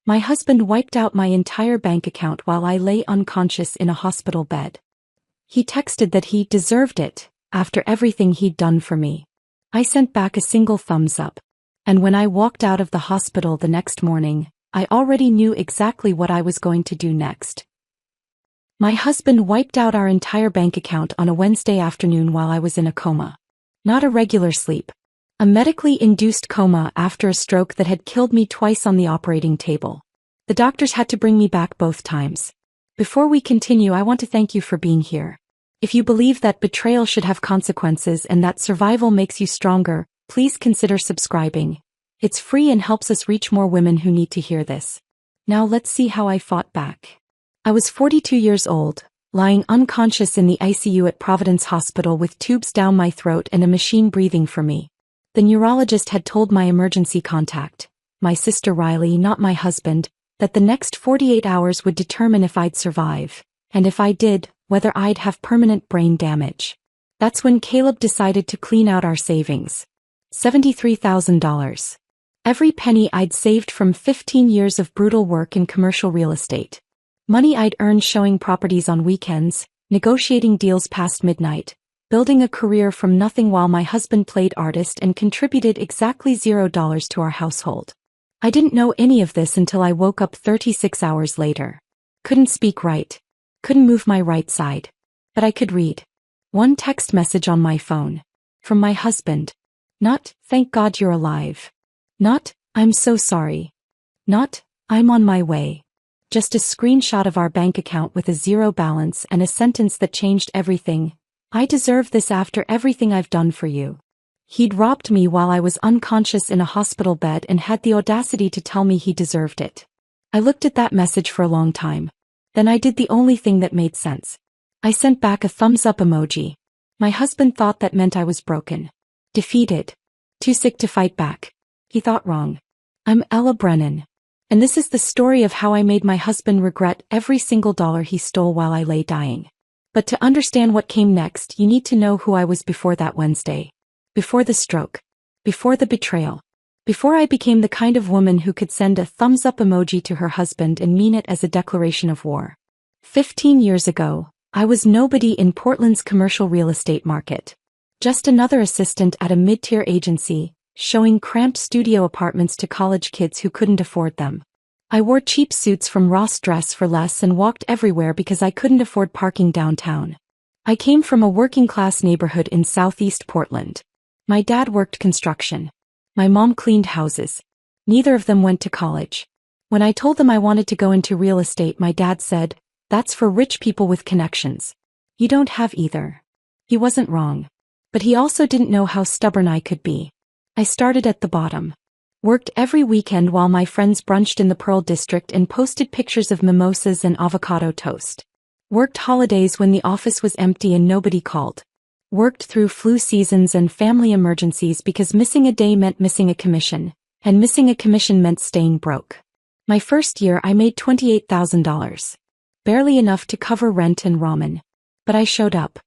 My husband wiped out my entire bank account while I lay unconscious in a hospital bed. He texted that he deserved it, after everything he'd done for me. I sent back a single thumbs up. And when I walked out of the hospital the next morning, I already knew exactly what I was going to do next. My husband wiped out our entire bank account on a Wednesday afternoon while I was in a coma. Not a regular sleep. A medically induced coma after a stroke that had killed me twice on the operating table. The doctors had to bring me back both times. Before we continue, I want to thank you for being here. If you believe that betrayal should have consequences and that survival makes you stronger, please consider subscribing. It's free and helps us reach more women who need to hear this. Now let's see how I fought back. I was 42 years old, lying unconscious in the ICU at Providence Hospital with tubes down my throat and a machine breathing for me. The neurologist had told my emergency contact, my sister Riley, not my husband, that the next 48 hours would determine if I'd survive, and if I did, whether I'd have permanent brain damage. That's when Caleb decided to clean out our savings. $73,000. Every penny I'd saved from 15 years of brutal work in commercial real estate. Money I'd earned showing properties on weekends, negotiating deals past midnight, building a career from nothing while my husband played artist and contributed exactly $0 to our household. I didn't know any of this until I woke up 36 hours later. Couldn't speak right. Couldn't move my right side. But I could read. One text message on my phone. From my husband. Not, "Thank God you're alive." Not, "I'm so sorry." Not, "I'm on my way." Just a screenshot of our bank account with a zero balance and a sentence that changed everything. "I deserve this after everything I've done for you." He'd robbed me while I was unconscious in a hospital bed and had the audacity to tell me he deserved it. I looked at that message for a long time. Then I did the only thing that made sense. I sent back a thumbs up emoji. My husband thought that meant I was broken. Defeated. Too sick to fight back. He thought wrong. I'm Ella Brennan. And this is the story of how I made my husband regret every single dollar he stole while I lay dying. But to understand what came next, you need to know who I was before that Wednesday. Before the stroke. Before the betrayal. Before I became the kind of woman who could send a thumbs up emoji to her husband and mean it as a declaration of war. 15 years ago, I was nobody in Portland's commercial real estate market. Just another assistant at a mid-tier agency, showing cramped studio apartments to college kids who couldn't afford them. I wore cheap suits from Ross Dress for less and walked everywhere because I couldn't afford parking downtown. I came from a working-class neighborhood in southeast Portland. My dad worked construction. My mom cleaned houses. Neither of them went to college. When I told them I wanted to go into real estate, my dad said, "That's for rich people with connections. You don't have either." He wasn't wrong. But he also didn't know how stubborn I could be. I started at the bottom. Worked every weekend while my friends brunched in the Pearl District and posted pictures of mimosas and avocado toast. Worked holidays when the office was empty and nobody called. Worked through flu seasons and family emergencies because missing a day meant missing a commission, and missing a commission meant staying broke. My first year I made $28,000. Barely enough to cover rent and ramen. But I showed up.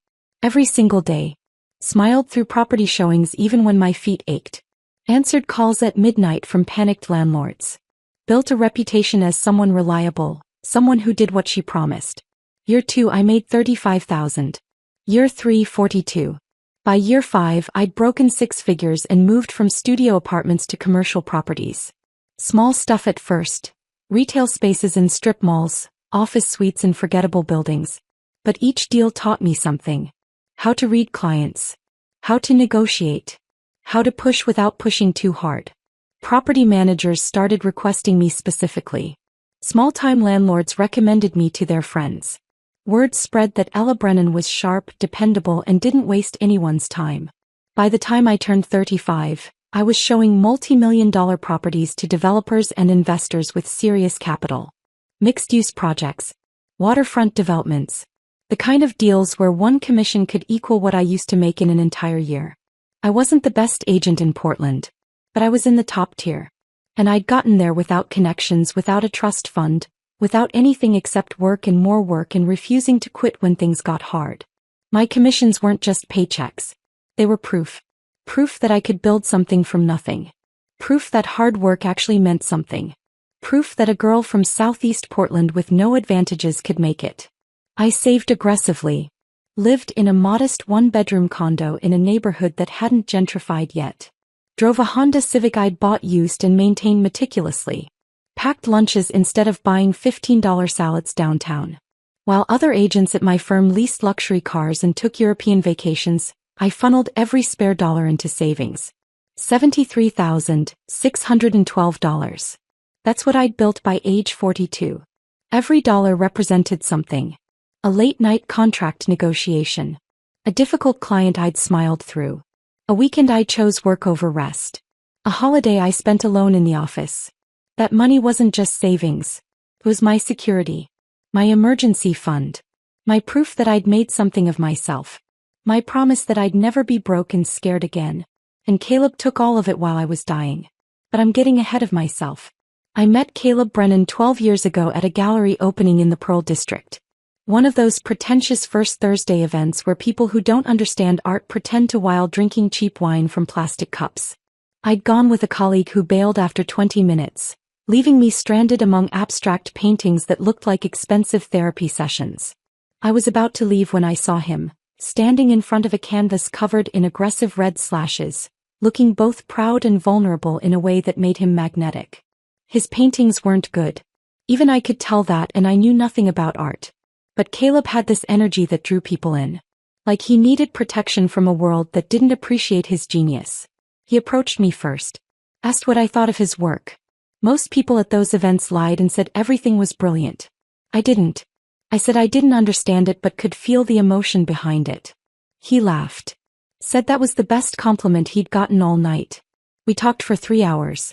Every single day. Smiled through property showings even when my feet ached. Answered calls at midnight from panicked landlords. Built a reputation as someone reliable, someone who did what she promised. Year 2 I made $35,000. Year 3 $42,000. By year 5 I'd broken 6 figures and moved from studio apartments to commercial properties. Small stuff at first. Retail spaces in strip malls, office suites in forgettable buildings. But each deal taught me something. How to read clients. How to negotiate. How to push without pushing too hard. Property managers started requesting me specifically. Small-time landlords recommended me to their friends. Word spread that Ella Brennan was sharp, dependable, and didn't waste anyone's time. By the time I turned 35, I was showing multi-million-dollar properties to developers and investors with serious capital. Mixed-use projects. Waterfront developments. The kind of deals where one commission could equal what I used to make in an entire year. I wasn't the best agent in Portland, but I was in the top tier. And I'd gotten there without connections, without a trust fund, without anything except work and more work and refusing to quit when things got hard. My commissions weren't just paychecks. They were proof. Proof that I could build something from nothing. Proof that hard work actually meant something. Proof that a girl from Southeast Portland with no advantages could make it. I saved aggressively. Lived in a modest one-bedroom condo in a neighborhood that hadn't gentrified yet. Drove a Honda Civic I'd bought used and maintained meticulously. Packed lunches instead of buying $15 salads downtown. While other agents at my firm leased luxury cars and took European vacations, I funneled every spare dollar into savings. $73,612. That's what I'd built by age 42. Every dollar represented something. A late-night contract negotiation. A difficult client I'd smiled through. A weekend I chose work over rest. A holiday I spent alone in the office. That money wasn't just savings. It was my security. My emergency fund. My proof that I'd made something of myself. My promise that I'd never be broke and scared again. And Caleb took all of it while I was dying. But I'm getting ahead of myself. I met Caleb Brennan 12 years ago at a gallery opening in the Pearl District. One of those pretentious First Thursday events where people who don't understand art pretend to while drinking cheap wine from plastic cups. I'd gone with a colleague who bailed after 20 minutes, leaving me stranded among abstract paintings that looked like expensive therapy sessions. I was about to leave when I saw him, standing in front of a canvas covered in aggressive red slashes, looking both proud and vulnerable in a way that made him magnetic. His paintings weren't good. Even I could tell that, and I knew nothing about art. But Caleb had this energy that drew people in. Like he needed protection from a world that didn't appreciate his genius. He approached me first. Asked what I thought of his work. Most people at those events lied and said everything was brilliant. I didn't. I said I didn't understand it but could feel the emotion behind it. He laughed. Said that was the best compliment he'd gotten all night. We talked for 3 hours.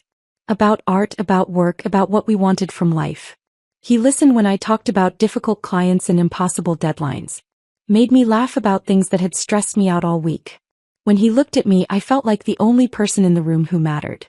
About art, about work, about what we wanted from life. He listened when I talked about difficult clients and impossible deadlines. Made me laugh about things that had stressed me out all week. When he looked at me, I felt like the only person in the room who mattered.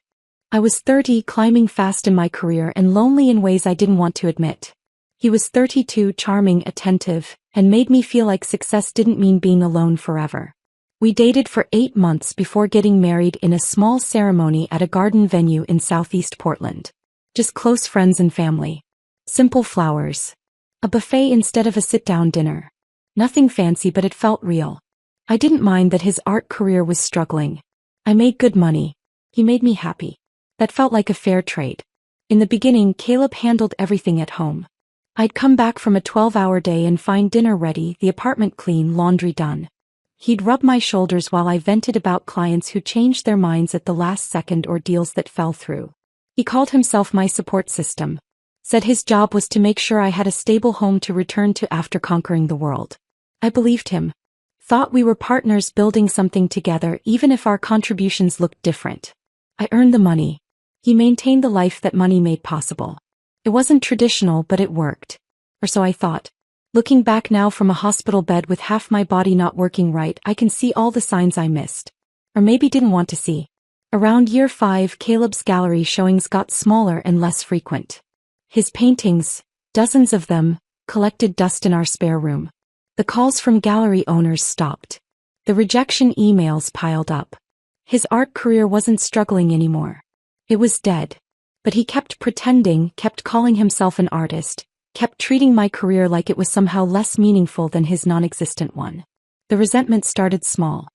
I was 30, climbing fast in my career and lonely in ways I didn't want to admit. He was 32, charming, attentive, and made me feel like success didn't mean being alone forever. We dated for 8 months before getting married in a small ceremony at a garden venue in Southeast Portland. Just close friends and family. Simple flowers. A buffet instead of a sit-down dinner. Nothing fancy, but it felt real. I didn't mind that his art career was struggling. I made good money. He made me happy. That felt like a fair trade. In the beginning, Caleb handled everything at home. I'd come back from a 12-hour day and find dinner ready, the apartment clean, laundry done. He'd rub my shoulders while I vented about clients who changed their minds at the last second or deals that fell through. He called himself my support system. Said his job was to make sure I had a stable home to return to after conquering the world. I believed him. Thought we were partners building something together even if our contributions looked different. I earned the money. He maintained the life that money made possible. It wasn't traditional, but it worked. Or so I thought. Looking back now from a hospital bed with half my body not working right, I can see all the signs I missed. Or maybe didn't want to see. Around year 5, Caleb's gallery showings got smaller and less frequent. His paintings, dozens of them, collected dust in our spare room. The calls from gallery owners stopped. The rejection emails piled up. His art career wasn't struggling anymore. It was dead. But he kept pretending, kept calling himself an artist, kept treating my career like it was somehow less meaningful than his non-existent one. The resentment started small.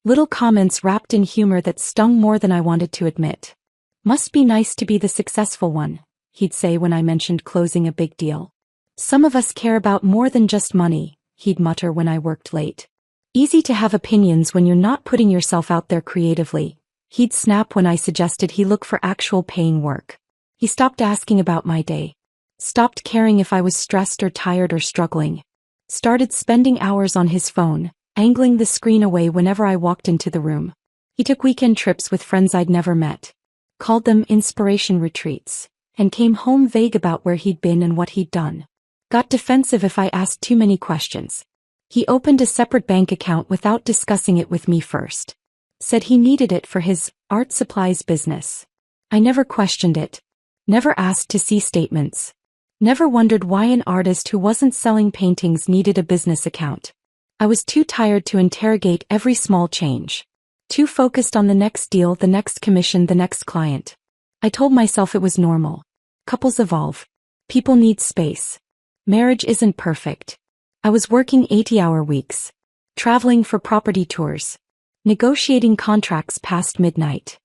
Little comments wrapped in humor that stung more than I wanted to admit. Must be nice to be the successful one, he'd say when I mentioned closing a big deal. Some of us care about more than just money, he'd mutter when I worked late. Easy to have opinions when you're not putting yourself out there creatively, he'd snap when I suggested he look for actual paying work. He stopped asking about my day. Stopped caring if I was stressed or tired or struggling. Started spending hours on his phone, angling the screen away whenever I walked into the room. He took weekend trips with friends I'd never met. Called them inspiration retreats. And came home vague about where he'd been and what he'd done. Got defensive if I asked too many questions. He opened a separate bank account without discussing it with me first. Said he needed it for his art supplies business. I never questioned it. Never asked to see statements. Never wondered why an artist who wasn't selling paintings needed a business account. I was too tired to interrogate every small change. Too focused on the next deal, the next commission, the next client. I told myself it was normal. Couples evolve. People need space. Marriage isn't perfect. I was working 80-hour weeks. Traveling for property tours. Negotiating contracts past midnight.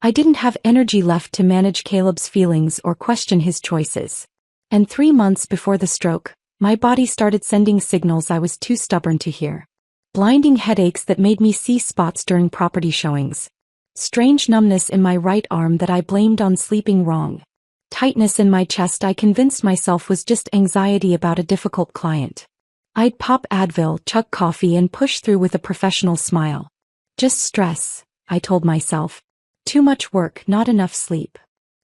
I didn't have energy left to manage Caleb's feelings or question his choices. And 3 months before the stroke, my body started sending signals I was too stubborn to hear. Blinding headaches that made me see spots during property showings. Strange numbness in my right arm that I blamed on sleeping wrong. Tightness in my chest I convinced myself was just anxiety about a difficult client. I'd pop Advil, chug coffee and push through with a professional smile. Just stress, I told myself. Too much work, not enough sleep.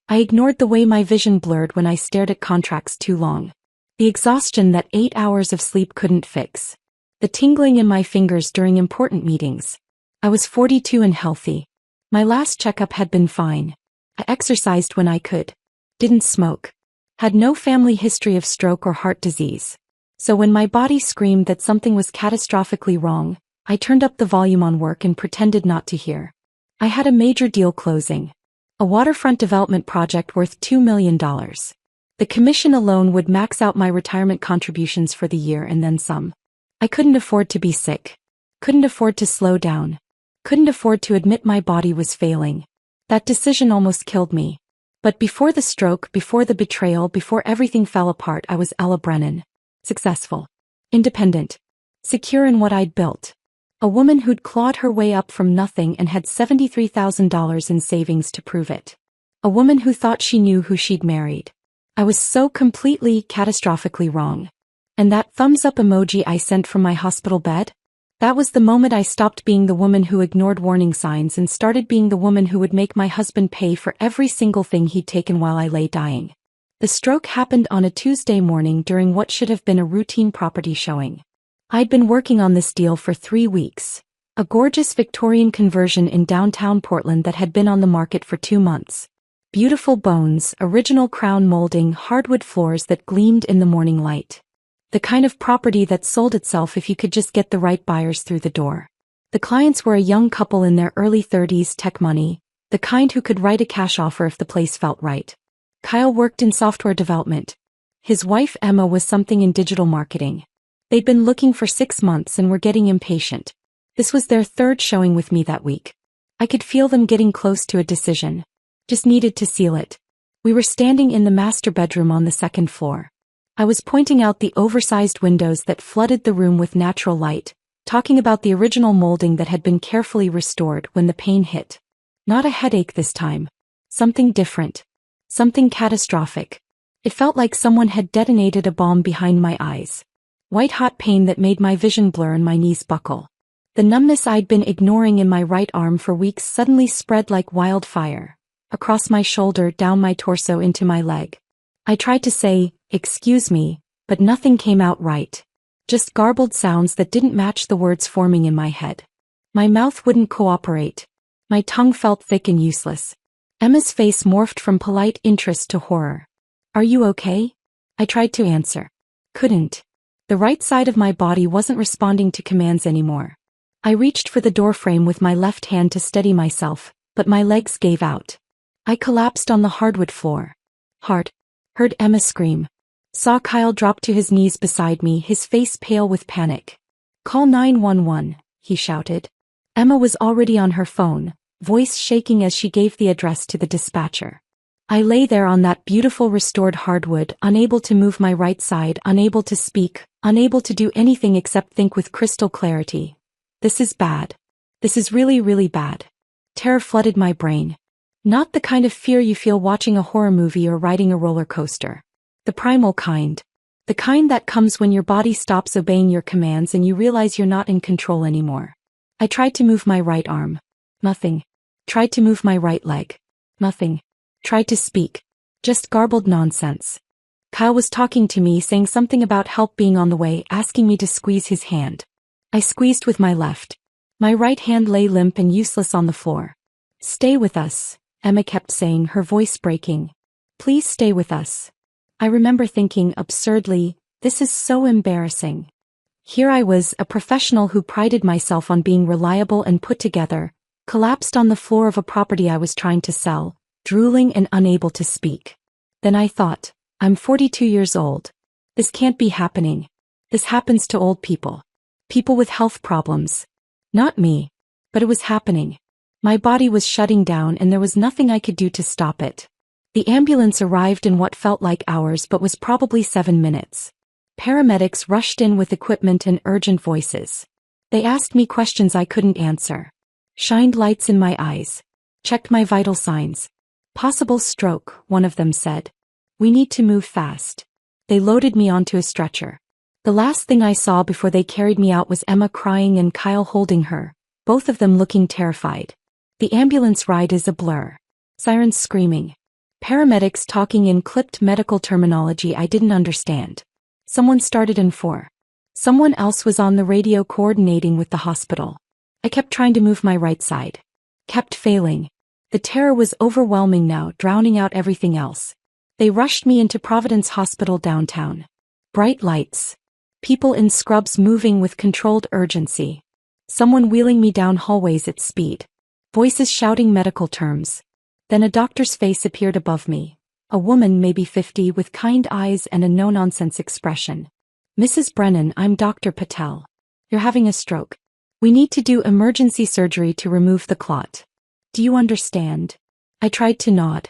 I ignored the way my vision blurred when I stared at contracts too long. The exhaustion that 8 hours of sleep couldn't fix. The tingling in my fingers during important meetings. I was 42 and healthy. My last checkup had been fine. I exercised when I could. Didn't smoke. Had no family history of stroke or heart disease. So when my body screamed that something was catastrophically wrong, I turned up the volume on work and pretended not to hear. I had a major deal closing. A waterfront development project worth $2 million. The commission alone would max out my retirement contributions for the year and then some. I couldn't afford to be sick. Couldn't afford to slow down. Couldn't afford to admit my body was failing. That decision almost killed me. But before the stroke, before the betrayal, before everything fell apart, I was Ella Brennan. Successful. Independent. Secure in what I'd built. A woman who'd clawed her way up from nothing and had $73,000 in savings to prove it. A woman who thought she knew who she'd married. I was so completely, catastrophically wrong. And that thumbs up emoji I sent from my hospital bed? That was the moment I stopped being the woman who ignored warning signs and started being the woman who would make my husband pay for every single thing he'd taken while I lay dying. The stroke happened on a Tuesday morning during what should have been a routine property showing. I'd been working on this deal for 3 weeks. A gorgeous Victorian conversion in downtown Portland that had been on the market for 2 months. Beautiful bones, original crown molding, hardwood floors that gleamed in the morning light. The kind of property that sold itself if you could just get the right buyers through the door. The clients were a young couple in their early 30s, tech money, the kind who could write a cash offer if the place felt right. Kyle worked in software development. His wife Emma was something in digital marketing. They'd been looking for 6 months and were getting impatient. This was their 3rd showing with me that week. I could feel them getting close to a decision. Just needed to seal it. We were standing in the master bedroom on the 2nd floor. I was pointing out the oversized windows that flooded the room with natural light, talking about the original molding that had been carefully restored when the pain hit. Not a headache this time. Something different. Something catastrophic. It felt like someone had detonated a bomb behind my eyes. White-hot pain that made my vision blur and my knees buckle. The numbness I'd been ignoring in my right arm for weeks suddenly spread like wildfire. Across my shoulder, down my torso, into my leg. I tried to say, "Excuse me," but nothing came out right. Just garbled sounds that didn't match the words forming in my head. My mouth wouldn't cooperate. My tongue felt thick and useless. Emma's face morphed from polite interest to horror. "Are you okay?" I tried to answer. Couldn't. The right side of my body wasn't responding to commands anymore. I reached for the doorframe with my left hand to steady myself, but my legs gave out. I collapsed on the hardwood floor. Heart. Heard Emma scream. Saw Kyle drop to his knees beside me, his face pale with panic. "Call 911, he shouted. Emma was already on her phone, voice shaking as she gave the address to the dispatcher. I lay there on that beautiful restored hardwood, unable to move my right side, unable to speak, unable to do anything except think with crystal clarity. This is bad. This is really, really bad. Terror flooded my brain. Not the kind of fear you feel watching a horror movie or riding a roller coaster. The primal kind. The kind that comes when your body stops obeying your commands and you realize you're not in control anymore. I tried to move my right arm. Nothing. Tried to move my right leg. Nothing. Tried to speak. Just garbled nonsense. Kyle was talking to me, saying something about help being on the way, asking me to squeeze his hand. I squeezed with my left. My right hand lay limp and useless on the floor. "Stay with us," Emma kept saying, her voice breaking. "Please stay with us." I remember thinking absurdly, this is so embarrassing. Here I was, a professional who prided myself on being reliable and put together, collapsed on the floor of a property I was trying to sell, drooling and unable to speak. Then I thought, I'm 42 years old. This can't be happening. This happens to old people. People with health problems. Not me. But it was happening. My body was shutting down and there was nothing I could do to stop it. The ambulance arrived in what felt like hours but was probably 7 minutes. Paramedics rushed in with equipment and urgent voices. They asked me questions I couldn't answer. Shined lights in my eyes. Checked my vital signs. Possible stroke, one of them said. We need to move fast. They loaded me onto a stretcher. The last thing I saw before they carried me out was Emma crying and Kyle holding her, both of them looking terrified. The ambulance ride is a blur. Sirens screaming. Paramedics talking in clipped medical terminology I didn't understand. Someone started in 4. Someone else was on the radio coordinating with the hospital. I kept trying to move my right side. Kept failing. The terror was overwhelming now, drowning out everything else. They rushed me into Providence Hospital downtown. Bright lights. People in scrubs moving with controlled urgency. Someone wheeling me down hallways at speed. Voices shouting medical terms. Then a doctor's face appeared above me. A woman maybe 50 with kind eyes and a no-nonsense expression. Mrs. Brennan, I'm Dr. Patel. You're having a stroke. We need to do emergency surgery to remove the clot. Do you understand? I tried to nod.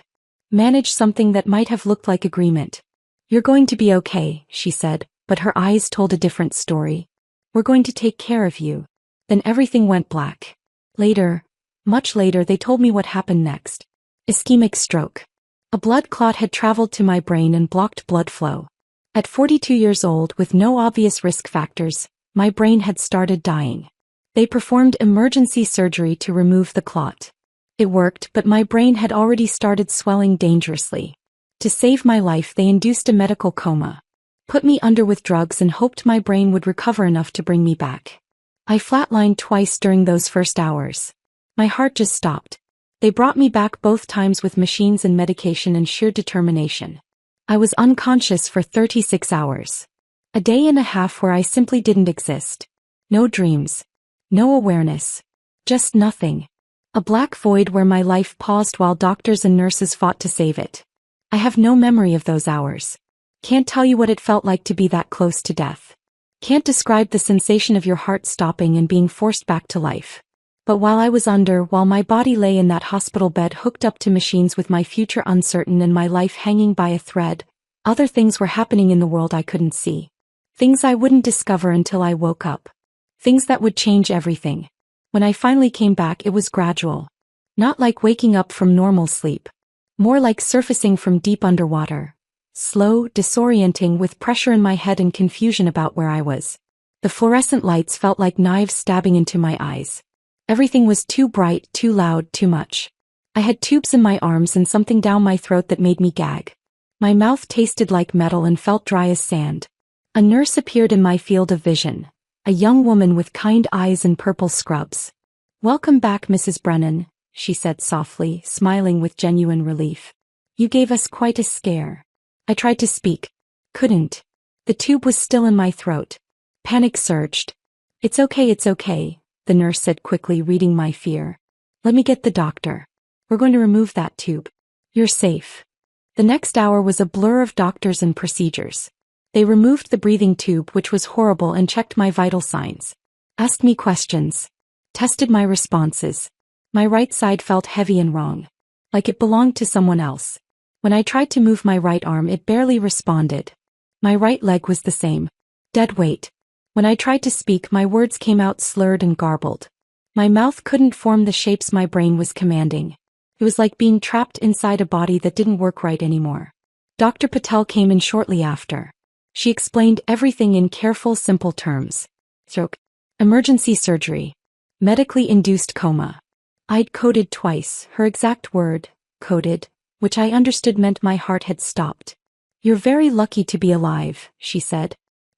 Manage something that might have looked like agreement. You're going to be okay, she said, but her eyes told a different story. We're going to take care of you. Then everything went black. Later, much later, they told me what happened next. Ischemic stroke. A blood clot had traveled to my brain and blocked blood flow. At 42 years old, with no obvious risk factors, my brain had started dying. They performed emergency surgery to remove the clot. It worked, but my brain had already started swelling dangerously. To save my life, they induced a medical coma. Put me under with drugs and hoped my brain would recover enough to bring me back. I flatlined twice during those first hours. My heart just stopped. They brought me back both times with machines and medication and sheer determination. I was unconscious for 36 hours. A day and a half where I simply didn't exist. No dreams. No awareness. Just nothing. A black void where my life paused while doctors and nurses fought to save it. I have no memory of those hours. Can't tell you what it felt like to be that close to death. Can't describe the sensation of your heart stopping and being forced back to life. But while my body lay in that hospital bed hooked up to machines with my future uncertain and my life hanging by a thread, other things were happening in the world I couldn't see. Things I wouldn't discover until I woke up. Things that would change everything. When I finally came back, it was gradual. Not like waking up from normal sleep. More like surfacing from deep underwater. Slow, disorienting, with pressure in my head and confusion about where I was. The fluorescent lights felt like knives stabbing into my eyes. Everything was too bright, too loud, too much. I had tubes in my arms and something down my throat that made me gag. My mouth tasted like metal and felt dry as sand. A nurse appeared in my field of vision. A young woman with kind eyes and purple scrubs. Welcome back, Mrs. Brennan, she said softly, smiling with genuine relief. You gave us quite a scare. I tried to speak. Couldn't. The tube was still in my throat. Panic surged. It's okay, the nurse said quickly, reading my fear. Let me get the doctor. We're going to remove that tube. You're safe. The next hour was a blur of doctors and procedures. They removed the breathing tube, which was horrible, and checked my vital signs. Asked me questions. Tested my responses. My right side felt heavy and wrong. Like it belonged to someone else. When I tried to move my right arm, it barely responded. My right leg was the same. Dead weight. When I tried to speak, my words came out slurred and garbled. My mouth couldn't form the shapes my brain was commanding. It was like being trapped inside a body that didn't work right anymore. Dr. Patel came in shortly after. She explained everything in careful, simple terms. Stroke. Emergency surgery. Medically induced coma. I'd coded twice, her exact word, coded, which I understood meant my heart had stopped. You're very lucky to be alive, she said.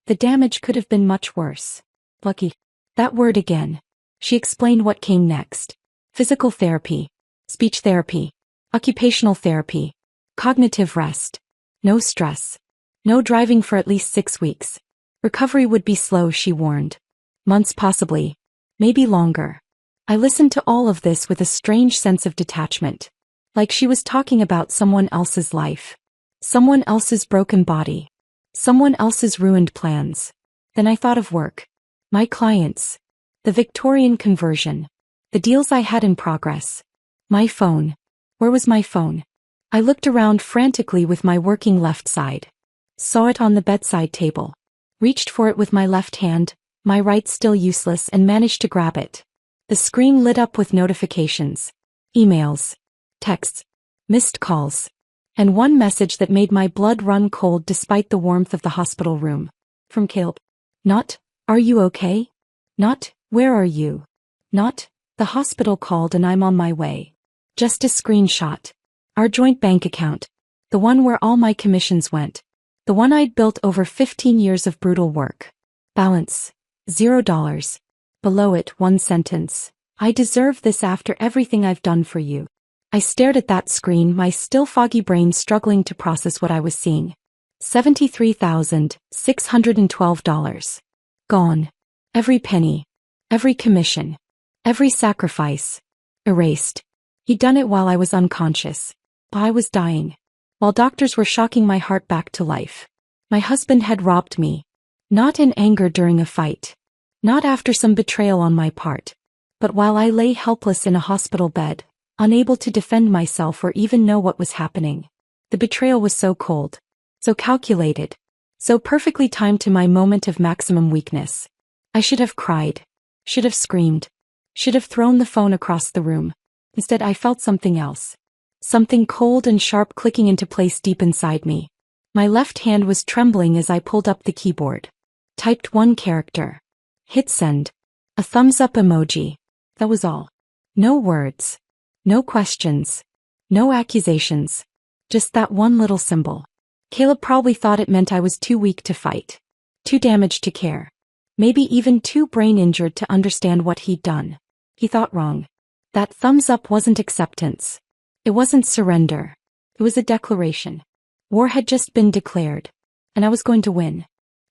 The damage could have been much worse. Lucky. That word again. She explained what came next. Physical therapy. Speech therapy. Occupational therapy. Cognitive rest. No stress. No driving for at least 6 weeks. Recovery would be slow, she warned. Months possibly. Maybe longer. I listened to all of this with a strange sense of detachment. Like she was talking about someone else's life. Someone else's broken body. Someone else's ruined plans. Then I thought of work. My clients. The Victorian conversion. The deals I had in progress. My phone. Where was my phone? I looked around frantically with my working left side. Saw it on the bedside table. Reached for it with my left hand, my right still useless, and managed to grab it. The screen lit up with notifications. Emails. Texts. Missed calls. And one message that made my blood run cold despite the warmth of the hospital room. From Caleb. Not, "Are you okay?" Not, "Where are you?" Not, "The hospital called and I'm on my way." Just a screenshot. Our joint bank account. The one where all my commissions went. The one I'd built over 15 years of brutal work. Balance. $0. Below it, one sentence. "I deserve this after everything I've done for you." I stared at that screen, my still foggy brain struggling to process what I was seeing. $73,612. Gone. Every penny. Every commission. Every sacrifice. Erased. He'd done it while I was unconscious. I was dying. While doctors were shocking my heart back to life. My husband had robbed me. Not in anger during a fight. Not after some betrayal on my part. But while I lay helpless in a hospital bed, unable to defend myself or even know what was happening. The betrayal was so cold. So calculated. So perfectly timed to my moment of maximum weakness. I should have cried. Should have screamed. Should have thrown the phone across the room. Instead, I felt something else. Something cold and sharp clicking into place deep inside me. My left hand was trembling as I pulled up the keyboard. Typed one character. Hit send. A thumbs up emoji. That was all. No words. No questions. No accusations. Just that one little symbol. Caleb probably thought it meant I was too weak to fight. Too damaged to care. Maybe even too brain injured to understand what he'd done. He thought wrong. That thumbs up wasn't acceptance. It wasn't surrender. It was a declaration. War had just been declared. And I was going to win.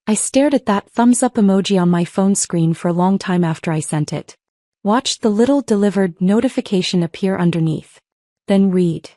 I stared at that thumbs up emoji on my phone screen for a long time after I sent it. Watched the little delivered notification appear underneath. Then read.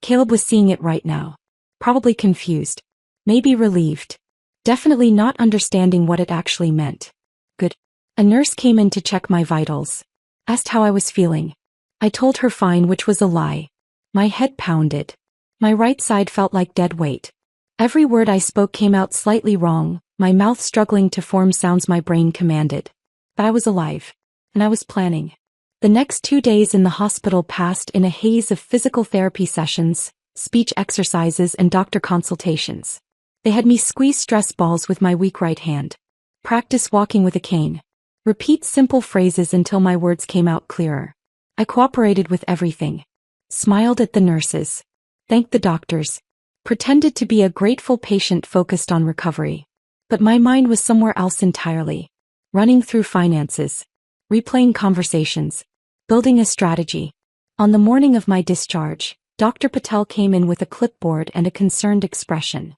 Caleb was seeing it right now. Probably confused. Maybe relieved. Definitely not understanding what it actually meant. Good. A nurse came in to check my vitals. Asked how I was feeling. I told her fine, which was a lie. My head pounded. My right side felt like dead weight. Every word I spoke came out slightly wrong, my mouth struggling to form sounds my brain commanded. But I was alive. And I was planning. The next 2 days in the hospital passed in a haze of physical therapy sessions, speech exercises, and doctor consultations. They had me squeeze stress balls with my weak right hand. Practice walking with a cane. Repeat simple phrases until my words came out clearer. I cooperated with everything. Smiled at the nurses. Thanked the doctors. Pretended to be a grateful patient focused on recovery. But my mind was somewhere else entirely. Running through finances. Replaying conversations. Building a strategy. On the morning of my discharge, Dr. Patel came in with a clipboard and a concerned expression.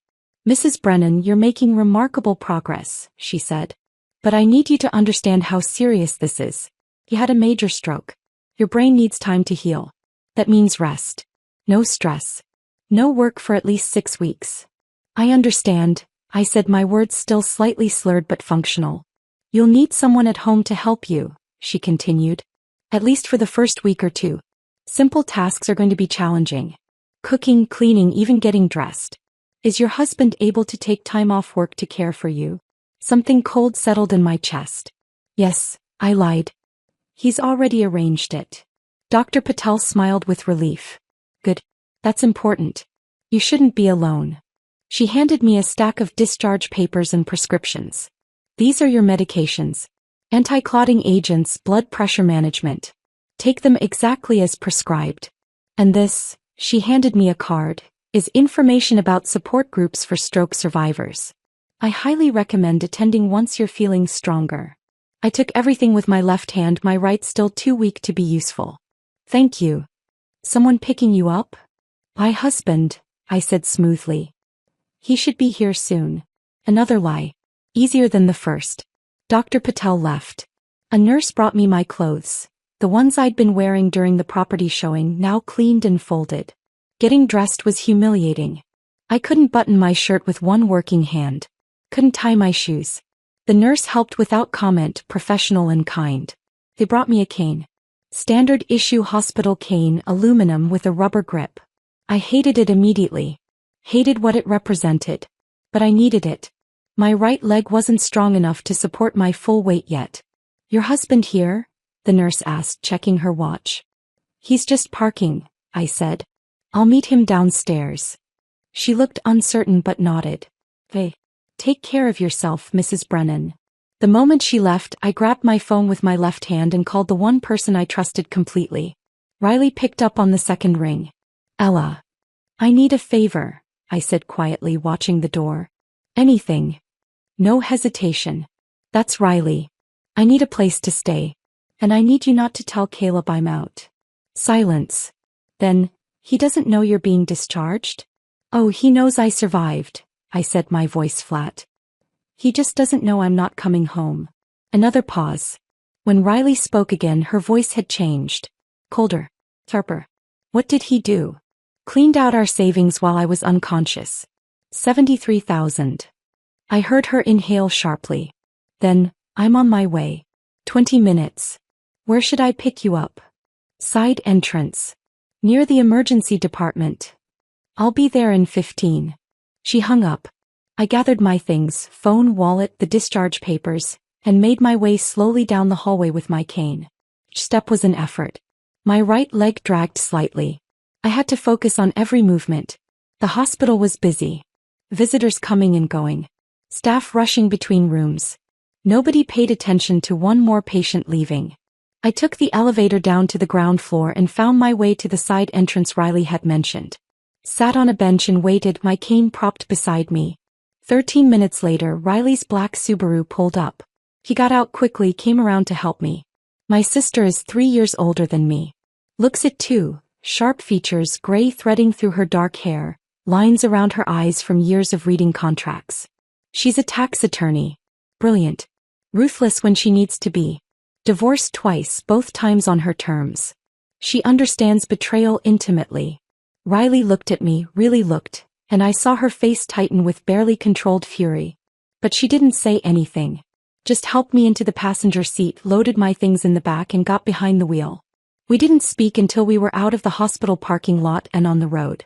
"Mrs. Brennan, you're making remarkable progress," she said. "But I need you to understand how serious this is. You had a major stroke. Your brain needs time to heal. That means rest. No stress. No work for at least 6 weeks." "I understand," I said, my words still slightly slurred but functional. "You'll need someone at home to help you," she continued. "At least for the first week or 2. Simple tasks are going to be challenging. Cooking, cleaning, even getting dressed. Is your husband able to take time off work to care for you?" Something cold settled in my chest. "Yes," I lied. "He's already arranged it." Dr. Patel smiled with relief. "Good. That's important. You shouldn't be alone." She handed me a stack of discharge papers and prescriptions. "These are your medications. Anti-clotting agents, blood pressure management. Take them exactly as prescribed. And this," she handed me a card, "is information about support groups for stroke survivors. I highly recommend attending once you're feeling stronger." I took everything with my left hand, my right still too weak to be useful. "Thank you. Someone picking you up?" "My husband," I said smoothly. "He should be here soon." Another lie. Easier than the first. Dr. Patel left. A nurse brought me my clothes. The ones I'd been wearing during the property showing, now cleaned and folded. Getting dressed was humiliating. I couldn't button my shirt with one working hand. Couldn't tie my shoes. The nurse helped without comment, professional and kind. They brought me a cane. Standard issue hospital cane, aluminum with a rubber grip. I hated it immediately. Hated what it represented. But I needed it. My right leg wasn't strong enough to support my full weight yet. Your husband here? The nurse asked, checking her watch. He's just parking, I said. I'll meet him downstairs. She looked uncertain but nodded. Hey, take care of yourself, Mrs. Brennan. The moment she left, I grabbed my phone with my left hand and called the one person I trusted completely. Riley picked up on the second ring. Ella. I need a favor, I said quietly, watching the door. Anything. No hesitation. That's Riley. I need a place to stay. And I need you not to tell Caleb I'm out. Silence. Then, he doesn't know you're being discharged? Oh, he knows I survived, I said, my voice flat. He just doesn't know I'm not coming home. Another pause. When Riley spoke again, her voice had changed. Colder. Sharper. What did he do? Cleaned out our savings while I was unconscious. 73,000. I heard her inhale sharply. Then, I'm on my way. 20 minutes. Where should I pick you up? Side entrance. Near the emergency department. I'll be there in 15. She hung up. I gathered my things, phone, wallet, the discharge papers, and made my way slowly down the hallway with my cane. Each step was an effort. My right leg dragged slightly. I had to focus on every movement. The hospital was busy. Visitors coming and going. Staff rushing between rooms. Nobody paid attention to one more patient leaving. I took the elevator down to the ground floor and found my way to the side entrance Riley had mentioned. Sat on a bench and waited, my cane propped beside me. 13 minutes later, Riley's black Subaru pulled up. He got out quickly, came around to help me. My sister is 3 years older than me. Looks it too, sharp features, gray threading through her dark hair, lines around her eyes from years of reading contracts. She's a tax attorney. Brilliant. Ruthless when she needs to be. Divorced twice, both times on her terms. She understands betrayal intimately. Riley looked at me, really looked, and I saw her face tighten with barely controlled fury. But she didn't say anything. Just helped me into the passenger seat, loaded my things in the back and got behind the wheel. We didn't speak until we were out of the hospital parking lot and on the road.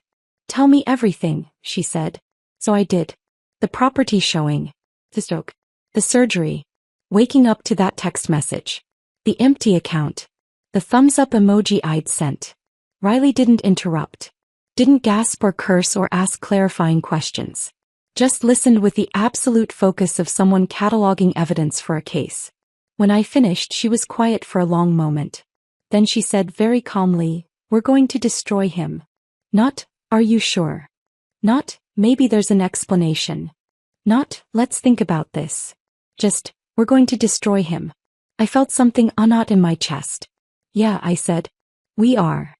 Tell me everything, she said. So I did. The property showing. The stroke. The surgery. Waking up to that text message. The empty account. The thumbs up emoji I'd sent. Riley didn't interrupt. Didn't gasp or curse or ask clarifying questions. Just listened with the absolute focus of someone cataloging evidence for a case. When I finished, she was quiet for a long moment. Then she said very calmly, "We're going to destroy him." Not, "Are you sure?" Not, "Maybe there's an explanation." Not, "Let's think about this." Just, "We're going to destroy him." I felt something unknot in my chest. "Yeah," I said. "We are."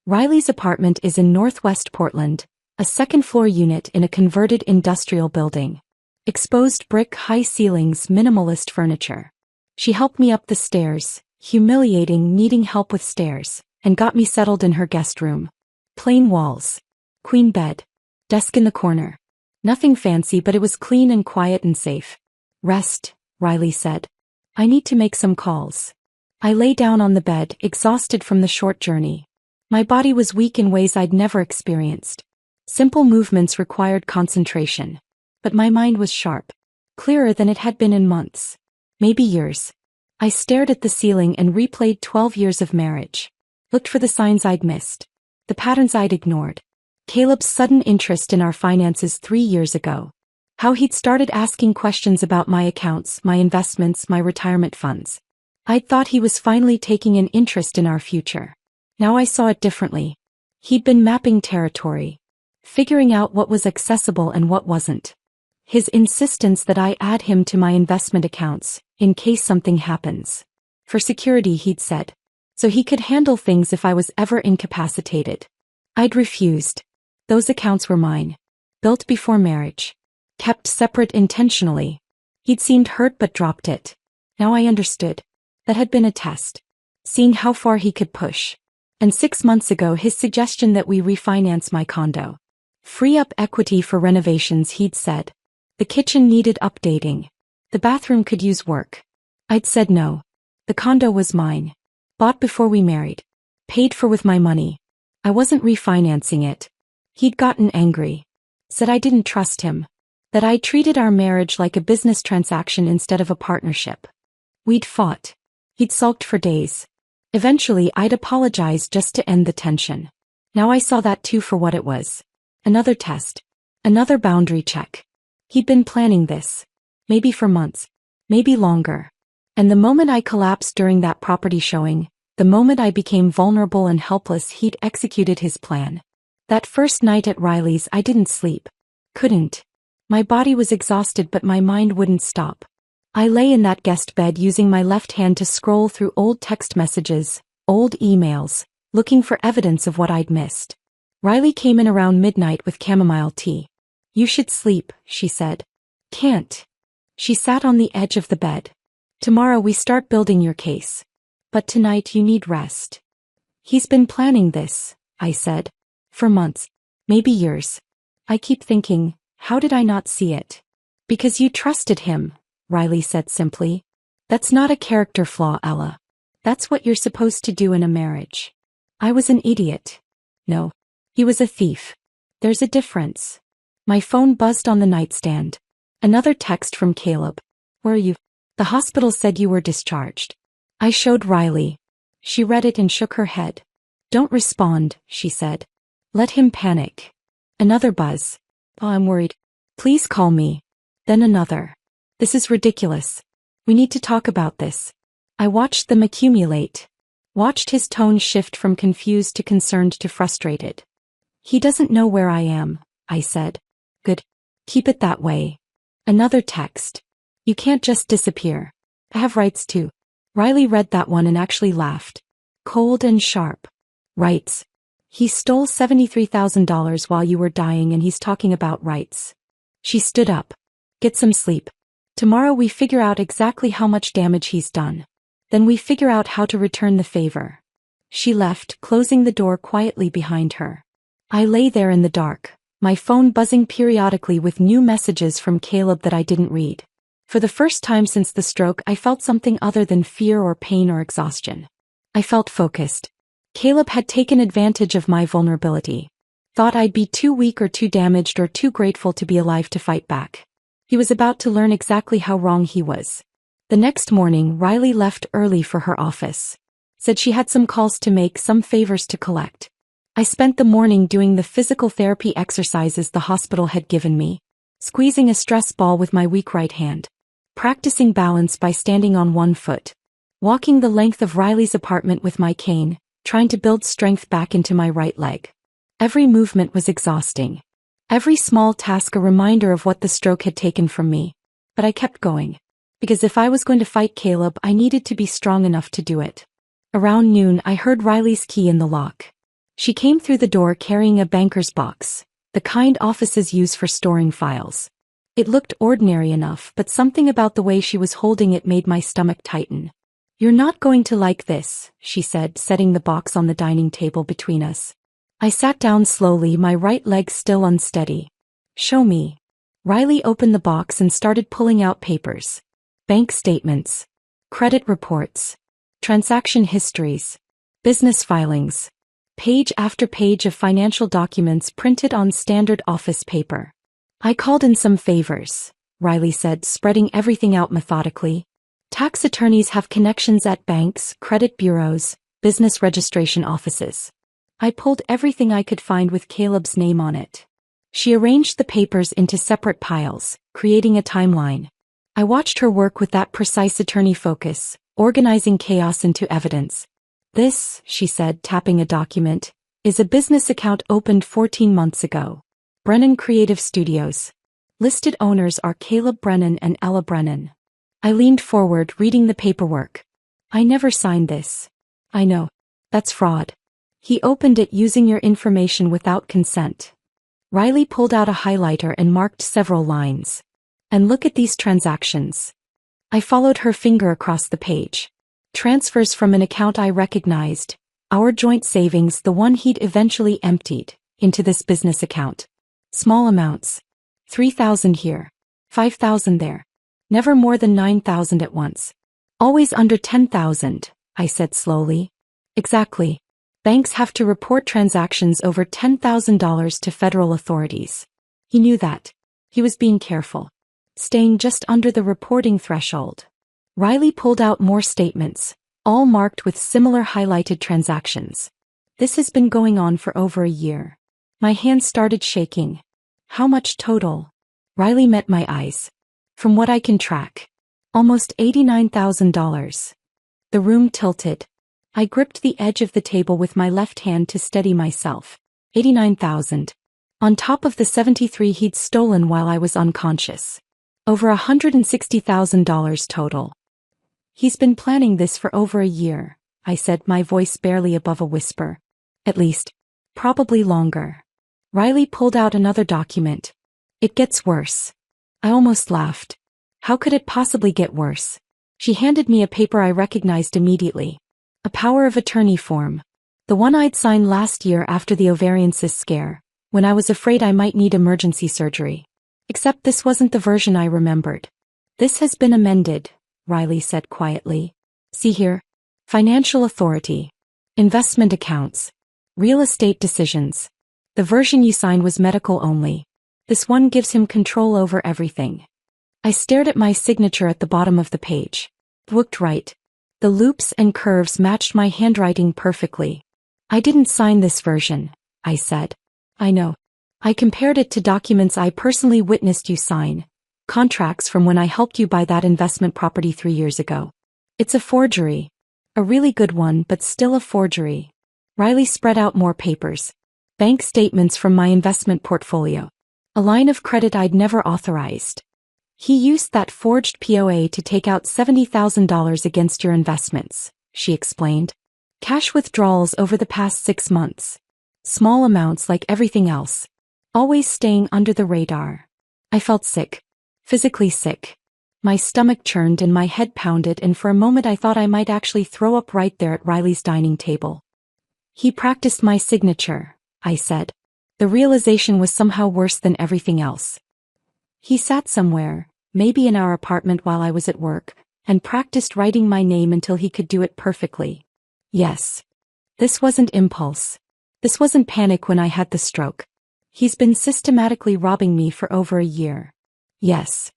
Riley's apartment is in Northwest Portland, a second-floor unit in a converted industrial building. Exposed brick, high ceilings, minimalist furniture. She helped me up the stairs, humiliating, needing help with stairs, and got me settled in her guest room. Plain walls. Queen bed. Desk in the corner. Nothing fancy, but it was clean and quiet and safe. "Rest," Riley said. "I need to make some calls." I lay down on the bed, exhausted from the short journey. My body was weak in ways I'd never experienced. Simple movements required concentration. But my mind was sharp. Clearer than it had been in months. Maybe years. I stared at the ceiling and replayed 12 years of marriage. Looked for the signs I'd missed. The patterns I'd ignored. Caleb's sudden interest in our finances 3 years ago. How he'd started asking questions about my accounts, my investments, my retirement funds. I'd thought he was finally taking an interest in our future. Now I saw it differently. He'd been mapping territory. Figuring out what was accessible and what wasn't. His insistence that I add him to my investment accounts, in case something happens. For security, he'd said. So he could handle things if I was ever incapacitated. I'd refused. Those accounts were mine. Built before marriage. Kept separate intentionally. He'd seemed hurt but dropped it. Now I understood. That had been a test. Seeing how far he could push. And 6 months ago his suggestion that we refinance my condo. Free up equity for renovations, he'd said. The kitchen needed updating. The bathroom could use work. I'd said no. The condo was mine. Bought before we married. Paid for with my money. I wasn't refinancing it. He'd gotten angry. Said I didn't trust him. That I treated our marriage like a business transaction instead of a partnership. We'd fought. He'd sulked for days. Eventually I'd apologized just to end the tension. Now I saw that too for what it was. Another test. Another boundary check. He'd been planning this. Maybe for months. Maybe longer. And the moment I collapsed during that property showing, the moment I became vulnerable and helpless, he'd executed his plan. That first night at Riley's I didn't sleep. Couldn't. My body was exhausted but my mind wouldn't stop. I lay in that guest bed using my left hand to scroll through old text messages, old emails, looking for evidence of what I'd missed. Riley came in around midnight with chamomile tea. You should sleep, she said. Can't. She sat on the edge of the bed. Tomorrow we start building your case. But tonight you need rest. He's been planning this, I said. For months. Maybe years. I keep thinking, how did I not see it? Because you trusted him, Riley said simply. That's not a character flaw, Ella. That's what you're supposed to do in a marriage. I was an idiot. No. He was a thief. There's a difference. My phone buzzed on the nightstand. Another text from Caleb. Where are you? The hospital said you were discharged. I showed Riley. She read it and shook her head. Don't respond, she said. Let him panic. Another buzz. Oh, I'm worried. Please call me. Then another. This is ridiculous. We need to talk about this. I watched them accumulate. Watched his tone shift from confused to concerned to frustrated. He doesn't know where I am, I said. Good. Keep it that way. Another text. You can't just disappear. I have rights too. Riley read that one and actually laughed. Cold and sharp. Rights. He stole $73,000 while you were dying and he's talking about rights. She stood up. Get some sleep. Tomorrow we figure out exactly how much damage he's done. Then we figure out how to return the favor. She left, closing the door quietly behind her. I lay there in the dark, my phone buzzing periodically with new messages from Caleb that I didn't read. For the first time since the stroke, I felt something other than fear or pain or exhaustion. I felt focused. Caleb had taken advantage of my vulnerability. Thought I'd be too weak or too damaged or too grateful to be alive to fight back. He was about to learn exactly how wrong he was. The next morning, Riley left early for her office. Said she had some calls to make, some favors to collect. I spent the morning doing the physical therapy exercises the hospital had given me. Squeezing a stress ball with my weak right hand. Practicing balance by standing on one foot. Walking the length of Riley's apartment with my cane, trying to build strength back into my right leg. Every movement was exhausting. Every small task a reminder of what the stroke had taken from me. But I kept going. Because if I was going to fight Caleb, I needed to be strong enough to do it. Around noon, I heard Riley's key in the lock. She came through the door carrying a banker's box, the kind offices use for storing files. It looked ordinary enough, but something about the way she was holding it made my stomach tighten. You're not going to like this, she said, setting the box on the dining table between us. I sat down slowly, my right leg still unsteady. Show me. Riley opened the box and started pulling out papers. Bank statements. Credit reports. Transaction histories. Business filings. Page after page of financial documents printed on standard office paper. I called in some favors, Riley said, spreading everything out methodically. Tax attorneys have connections at banks, credit bureaus, business registration offices. I pulled everything I could find with Caleb's name on it. She arranged the papers into separate piles, creating a timeline. I watched her work with that precise attorney focus, organizing chaos into evidence. This, she said, tapping a document, is a business account opened 14 months ago. Brennan Creative Studios. Listed owners are Caleb Brennan and Ella Brennan. I leaned forward, reading the paperwork. I never signed this. I know. That's fraud. He opened it using your information without consent. Riley pulled out a highlighter and marked several lines. And look at these transactions. I followed her finger across the page. Transfers from an account I recognized, our joint savings, the one he'd eventually emptied, into this business account. Small amounts. 3,000 here. 5,000 there. Never more than 9,000 at once. Always under 10,000, I said slowly. Exactly. Banks have to report transactions over $10,000 to federal authorities. He knew that. He was being careful. Staying just under the reporting threshold. Riley pulled out more statements, all marked with similar highlighted transactions. This has been going on for over a year. My hands started shaking. How much total? Riley met my eyes. From what I can track. Almost $89,000. The room tilted. I gripped the edge of the table with my left hand to steady myself. 89,000. On top of the 73 he'd stolen while I was unconscious. Over $160,000 total. He's been planning this for over a year, I said, my voice barely above a whisper. At least. Probably longer. Riley pulled out another document. It gets worse. I almost laughed. How could it possibly get worse? She handed me a paper I recognized immediately. A power of attorney form. The one I'd signed last year after the ovarian cyst scare, when I was afraid I might need emergency surgery. Except this wasn't the version I remembered. This has been amended, Riley said quietly. See here. Financial authority. Investment accounts. Real estate decisions. The version you signed was medical only. This one gives him control over everything. I stared at my signature at the bottom of the page. Looked right. The loops and curves matched my handwriting perfectly. I didn't sign this version, I said. I know. I compared it to documents I personally witnessed you sign. Contracts from when I helped you buy that investment property 3 years ago. It's a forgery. A really good one, but still a forgery. Riley spread out more papers. Bank statements from my investment portfolio. A line of credit I'd never authorized. He used that forged POA to take out $70,000 against your investments, she explained. Cash withdrawals over the past 6 months. Small amounts like everything else. Always staying under the radar. I felt sick. Physically sick. My stomach churned and my head pounded, and for a moment I thought I might actually throw up right there at Riley's dining table. He practiced my signature, I said. The realization was somehow worse than everything else. He sat somewhere, maybe in our apartment while I was at work, and practiced writing my name until he could do it perfectly. Yes. This wasn't impulse. This wasn't panic when I had the stroke. He's been systematically robbing me for over a year. Yes.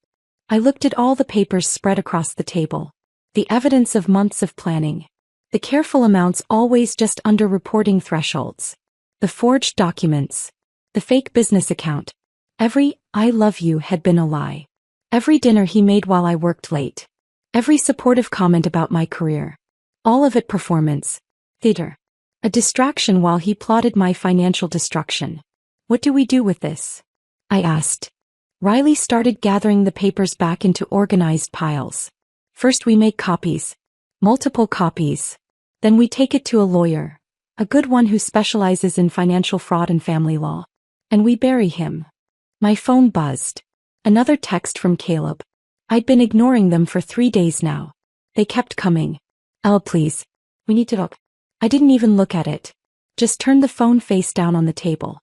I looked at all the papers spread across the table. The evidence of months of planning. The careful amounts always just under reporting thresholds. The forged documents. The fake business account. Every "I love you" had been a lie. Every dinner he made while I worked late. Every supportive comment about my career. All of it performance. Theater. A distraction while he plotted my financial destruction. What do we do with this? I asked. Riley started gathering the papers back into organized piles. First we make copies. Multiple copies. Then we take it to a lawyer. A good one who specializes in financial fraud and family law. And we bury him. My phone buzzed. Another text from Caleb. I'd been ignoring them for 3 days now. They kept coming. "Elle, please. We need to talk." I didn't even look at it. Just turned the phone face down on the table.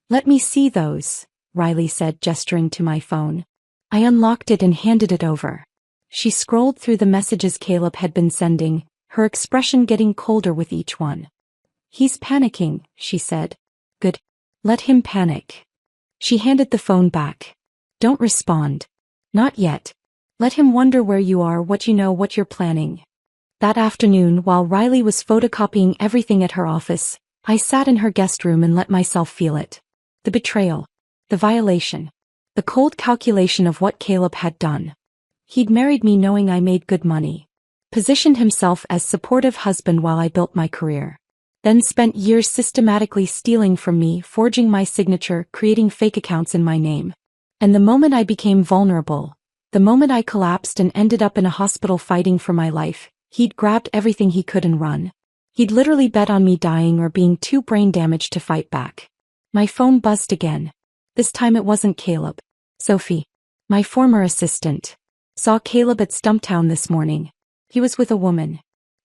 "Let me see those," Riley said, gesturing to my phone. I unlocked it and handed it over. She scrolled through the messages Caleb had been sending, her expression getting colder with each one. "He's panicking," she said. "Good. Let him panic." She handed the phone back. "Don't respond. Not yet. Let him wonder where you are, what you know, what you're planning." That afternoon, while Riley was photocopying everything at her office, I sat in her guest room and let myself feel it. The betrayal. The violation. The cold calculation of what Caleb had done. He'd married me knowing I made good money. Positioned himself as supportive husband while I built my career. Then spent years systematically stealing from me, forging my signature, creating fake accounts in my name. And the moment I became vulnerable, the moment I collapsed and ended up in a hospital fighting for my life, he'd grabbed everything he could and run. He'd literally bet on me dying or being too brain damaged to fight back. My phone buzzed again. This time it wasn't Caleb. Sophie. My former assistant. Saw Caleb at Stumptown this morning. He was with a woman.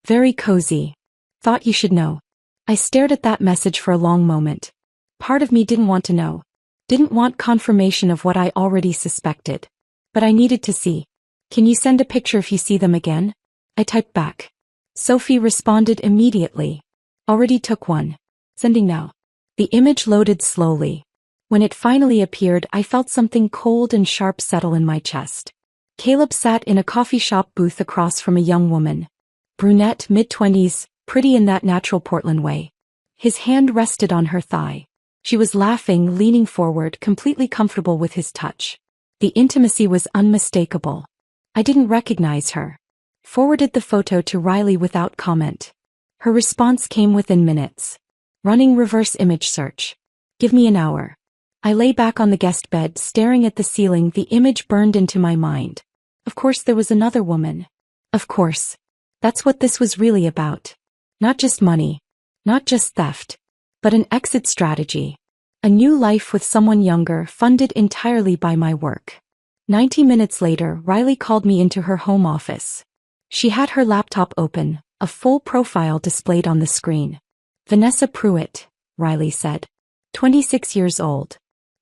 Very cozy. Thought you should know. I stared at that message for a long moment. Part of me didn't want to know. Didn't want confirmation of what I already suspected. But I needed to see. Can you send a picture if you see them again? I typed back. Sophie responded immediately. Already took one. Sending now. The image loaded slowly. When it finally appeared, I felt something cold and sharp settle in my chest. Caleb sat in a coffee shop booth across from a young woman. Brunette, mid-20s, pretty in that natural Portland way. His hand rested on her thigh. She was laughing, leaning forward, completely comfortable with his touch. The intimacy was unmistakable. I didn't recognize her. Forwarded the photo to Riley without comment. Her response came within minutes. Running reverse image search. Give me an hour. I lay back on the guest bed, staring at the ceiling. The image burned into my mind. Of course there was another woman. Of course. That's what this was really about. Not just money. Not just theft. But an exit strategy. A new life with someone younger, funded entirely by my work. 90 minutes later, Riley called me into her home office. She had her laptop open, a full profile displayed on the screen. Vanessa Pruitt, Riley said. 26 years old.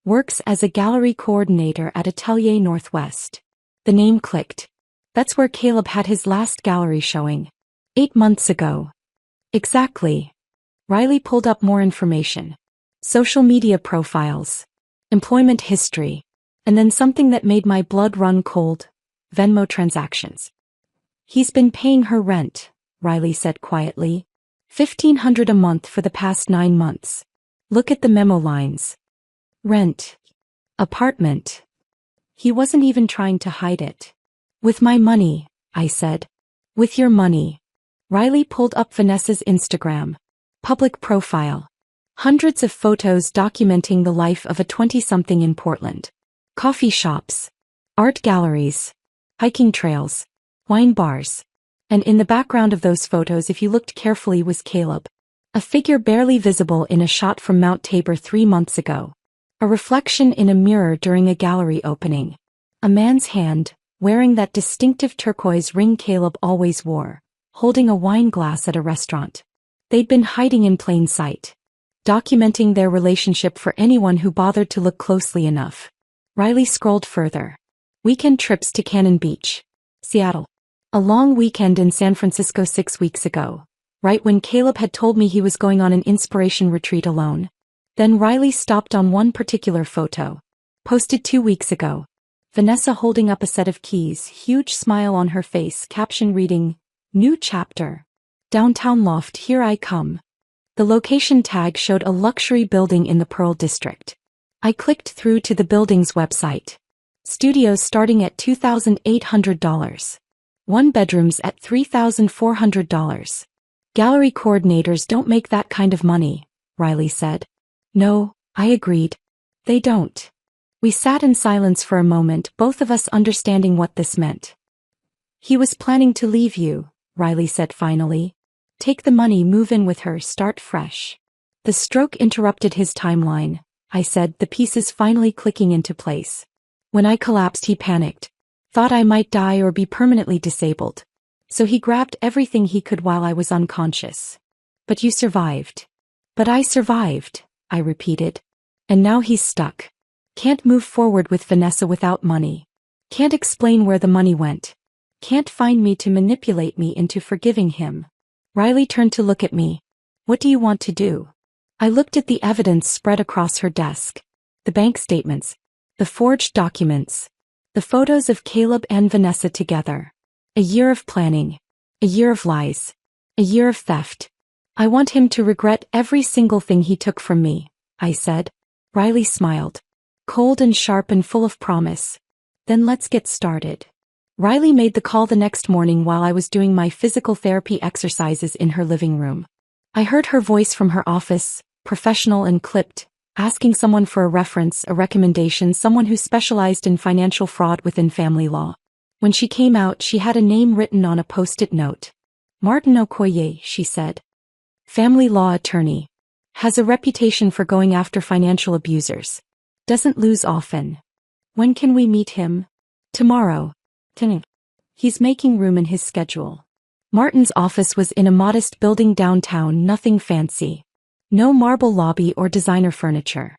Works as a gallery coordinator at Atelier Northwest. The name clicked. That's where Caleb had his last gallery showing. 8 months ago. Exactly. Riley pulled up more information. Social media profiles. Employment history. And then something that made my blood run cold. Venmo transactions. He's been paying her rent, Riley said quietly. $1,500 a month for the past 9 months. Look at the memo lines. Rent. Apartment. He wasn't even trying to hide it. With my money, I said. With your money. Riley pulled up Vanessa's Instagram. Public profile. Hundreds of photos documenting the life of a 20-something in Portland. Coffee shops. Art galleries. Hiking trails. Wine bars. And in the background of those photos, if you looked carefully, was Caleb. A figure barely visible in a shot from Mount Tabor 3 months ago. A reflection in a mirror during a gallery opening. A man's hand, wearing that distinctive turquoise ring Caleb always wore, holding a wine glass at a restaurant. They'd been hiding in plain sight. Documenting their relationship for anyone who bothered to look closely enough. Riley scrolled further. Weekend trips to Cannon Beach. Seattle. A long weekend in San Francisco 6 weeks ago. Right when Caleb had told me he was going on an inspiration retreat alone. Then Riley stopped on one particular photo. Posted 2 weeks ago. Vanessa holding up a set of keys, huge smile on her face, caption reading, New chapter. Downtown loft, here I come. The location tag showed a luxury building in the Pearl District. I clicked through to the building's website. Studios starting at $2,800. 1 bedrooms at $3,400. Gallery coordinators don't make that kind of money, Riley said. No, I agreed. They don't. We sat in silence for a moment, both of us understanding what this meant. He was planning to leave you, Riley said finally. Take the money, move in with her, start fresh. The stroke interrupted his timeline, I said, the pieces finally clicking into place. When I collapsed, he panicked. Thought I might die or be permanently disabled. So he grabbed everything he could while I was unconscious. But you survived. But I survived, I repeated. And now he's stuck. Can't move forward with Vanessa without money. Can't explain where the money went. Can't find me to manipulate me into forgiving him. Riley turned to look at me. What do you want to do? I looked at the evidence spread across her desk. The bank statements. The forged documents. The photos of Caleb and Vanessa together. A year of planning. A year of lies. A year of theft. I want him to regret every single thing he took from me, I said. Riley smiled. Cold and sharp and full of promise. Then let's get started. Riley made the call the next morning while I was doing my physical therapy exercises in her living room. I heard her voice from her office, professional and clipped, asking someone for a reference, a recommendation, someone who specialized in financial fraud within family law. When she came out, she had a name written on a post-it note. Martin Okoye, she said. Family law attorney. Has a reputation for going after financial abusers. Doesn't lose often. When can we meet him? Tomorrow. He's making room in his schedule. Martin's office was in a modest building downtown, nothing fancy. No marble lobby or designer furniture.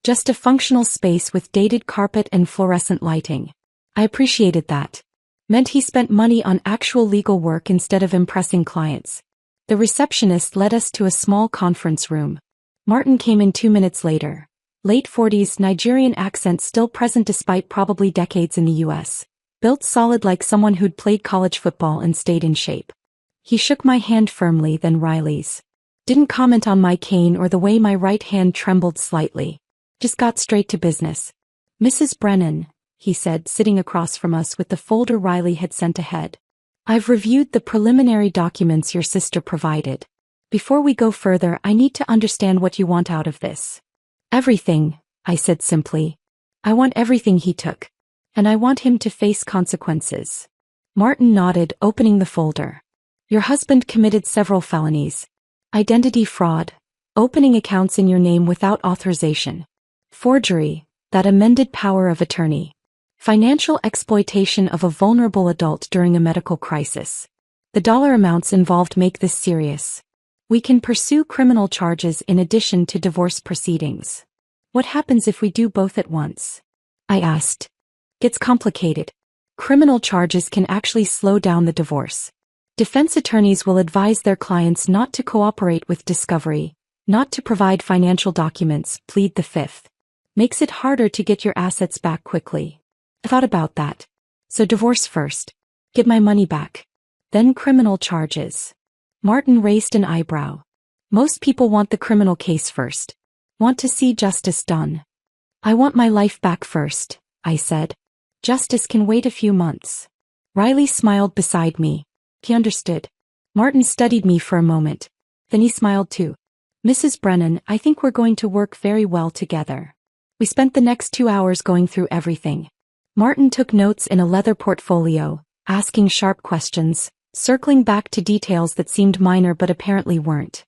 Just a functional space with dated carpet and fluorescent lighting. I appreciated that. Meant he spent money on actual legal work instead of impressing clients. The receptionist led us to a small conference room. Martin came in 2 minutes later. Late 40s, Nigerian accent still present despite probably decades in the US. Built solid like someone who'd played college football and stayed in shape. He shook my hand firmly, then Riley's. Didn't comment on my cane or the way my right hand trembled slightly. Just got straight to business. Mrs. Brennan, he said, sitting across from us with the folder Riley had sent ahead. I've reviewed the preliminary documents your sister provided. Before we go further, I need to understand what you want out of this. Everything, I said simply. I want everything he took. And I want him to face consequences. Martin nodded, opening the folder. Your husband committed several felonies. Identity fraud, opening accounts in your name without authorization. Forgery, that amended power of attorney. Financial exploitation of a vulnerable adult during a medical crisis. The dollar amounts involved make this serious. We can pursue criminal charges in addition to divorce proceedings. What happens if we do both at once? I asked. Gets complicated. Criminal charges can actually slow down the divorce. Defense attorneys will advise their clients not to cooperate with discovery, not to provide financial documents, plead the fifth. Makes it harder to get your assets back quickly. I thought about that. So divorce first. Get my money back. Then criminal charges. Martin raised an eyebrow. Most people want the criminal case first. Want to see justice done. I want my life back first, I said. Justice can wait a few months. Riley smiled beside me. He understood. Martin studied me for a moment. Then he smiled too. Mrs. Brennan, I think we're going to work very well together. We spent the next 2 hours going through everything. Martin took notes in a leather portfolio, asking sharp questions, circling back to details that seemed minor but apparently weren't.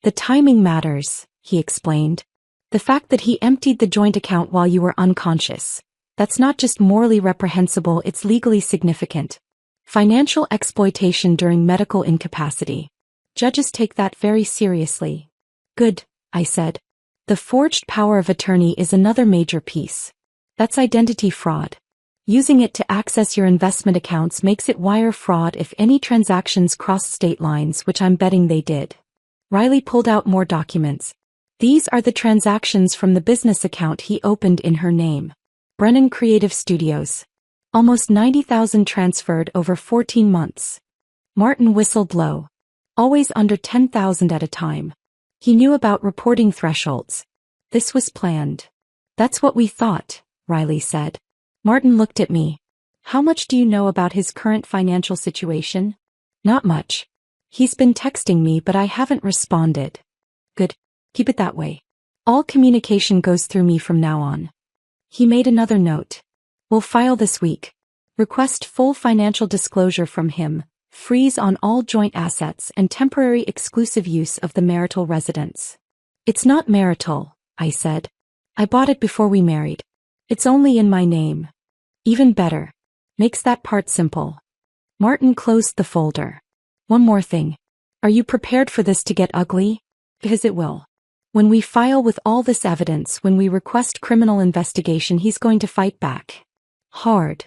The timing matters, he explained. The fact that he emptied the joint account while you were unconscious. That's not just morally reprehensible, it's legally significant. Financial exploitation during medical incapacity. Judges take that very seriously. Good, I said. The forged power of attorney is another major piece. That's identity fraud. Using it to access your investment accounts makes it wire fraud if any transactions cross state lines, which I'm betting they did. Riley pulled out more documents. These are the transactions from the business account he opened in her name. Brennan Creative Studios. Almost 90,000 transferred over 14 months. Martin whistled low. Always under 10,000 at a time. He knew about reporting thresholds. This was planned. That's what we thought, Riley said. Martin looked at me. How much do you know about his current financial situation? Not much. He's been texting me but I haven't responded. Good. Keep it that way. All communication goes through me from now on. He made another note. We'll file this week. Request full financial disclosure from him. Freeze on all joint assets and temporary exclusive use of the marital residence. It's not marital, I said. I bought it before we married. It's only in my name. Even better. Makes that part simple. Martin closed the folder. One more thing. Are you prepared for this to get ugly? Because it will. When we file with all this evidence, when we request criminal investigation, he's going to fight back. Hard.